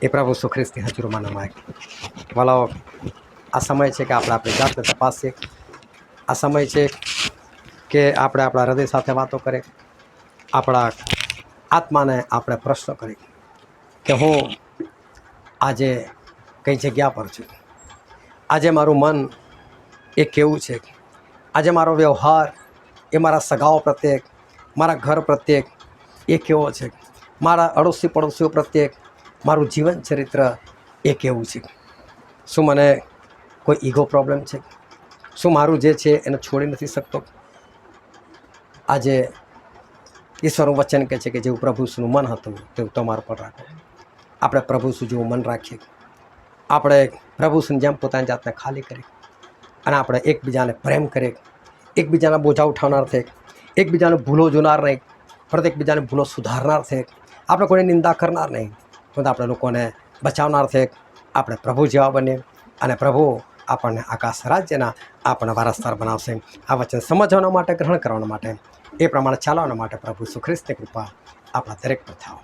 એ પ્રભુ ઈસુ ખ્રિસ્તની હજુરમાં નમાય. વાલાઓ, આ સમય છે કે આપણે આપણી જાતને તપાસીએ. આ સમય છે કે આપણે આપણા હૃદય સાથે વાતો કરીએ, આપણા આત્માને આપણે પ્રશ્ન કરીએ કે હું આજે કઈ જગ્યા પર છું? આજે મારું મન એ કેવું છે? આજે મારો વ્યવહાર એ મારા સગાઓ પ્રત્યે, મારા ઘર પ્રત્યે એ કેવો છે? મારા અડોશી પડોશીઓ પ્રત્યે મારું જીવન ચરિત્ર એ કેવું છે? શું મને કોઈ ઈગો પ્રોબ્લેમ છે? શું મારું જે છે એને છોડી નથી શકતો? આજે ઈશ્વરનું વચન કહે છે કે જેવું પ્રભુ ઈસુનું મન હતું તેવું તમારું પણ રાખો. આપણે પ્રભુ ઈસુ જેવું મન રાખીએ, આપણે પ્રભુ ઈસુની જેમ પોતાની જાતને ખાલી કરી અને આપણે એકબીજાને પ્રેમ કરીએ, એકબીજાના બોજા ઉઠાવનાર છે, એકબીજાને ભૂલો જોનાર નહીં, પરંતુ એકબીજાને ભૂલો સુધારનાર છે. આપણે કોઈને નિંદા કરનાર નહીં, પરંતુ આપણે લોકોને બચાવનાર છે. આપણે પ્રભુ જેવા બનીએ અને પ્રભુ આપણને આકાશ રાજ્યના આપણને વારસદાર બનાવશે. આ વચન સમજવાના માટે, ગ્રહણ કરવાના માટે, એ પ્રમાણે ચાલવાના માટે પ્રભુ ઈસુ ખ્રિસ્તની કૃપા આપણા દરેક પર થાવ.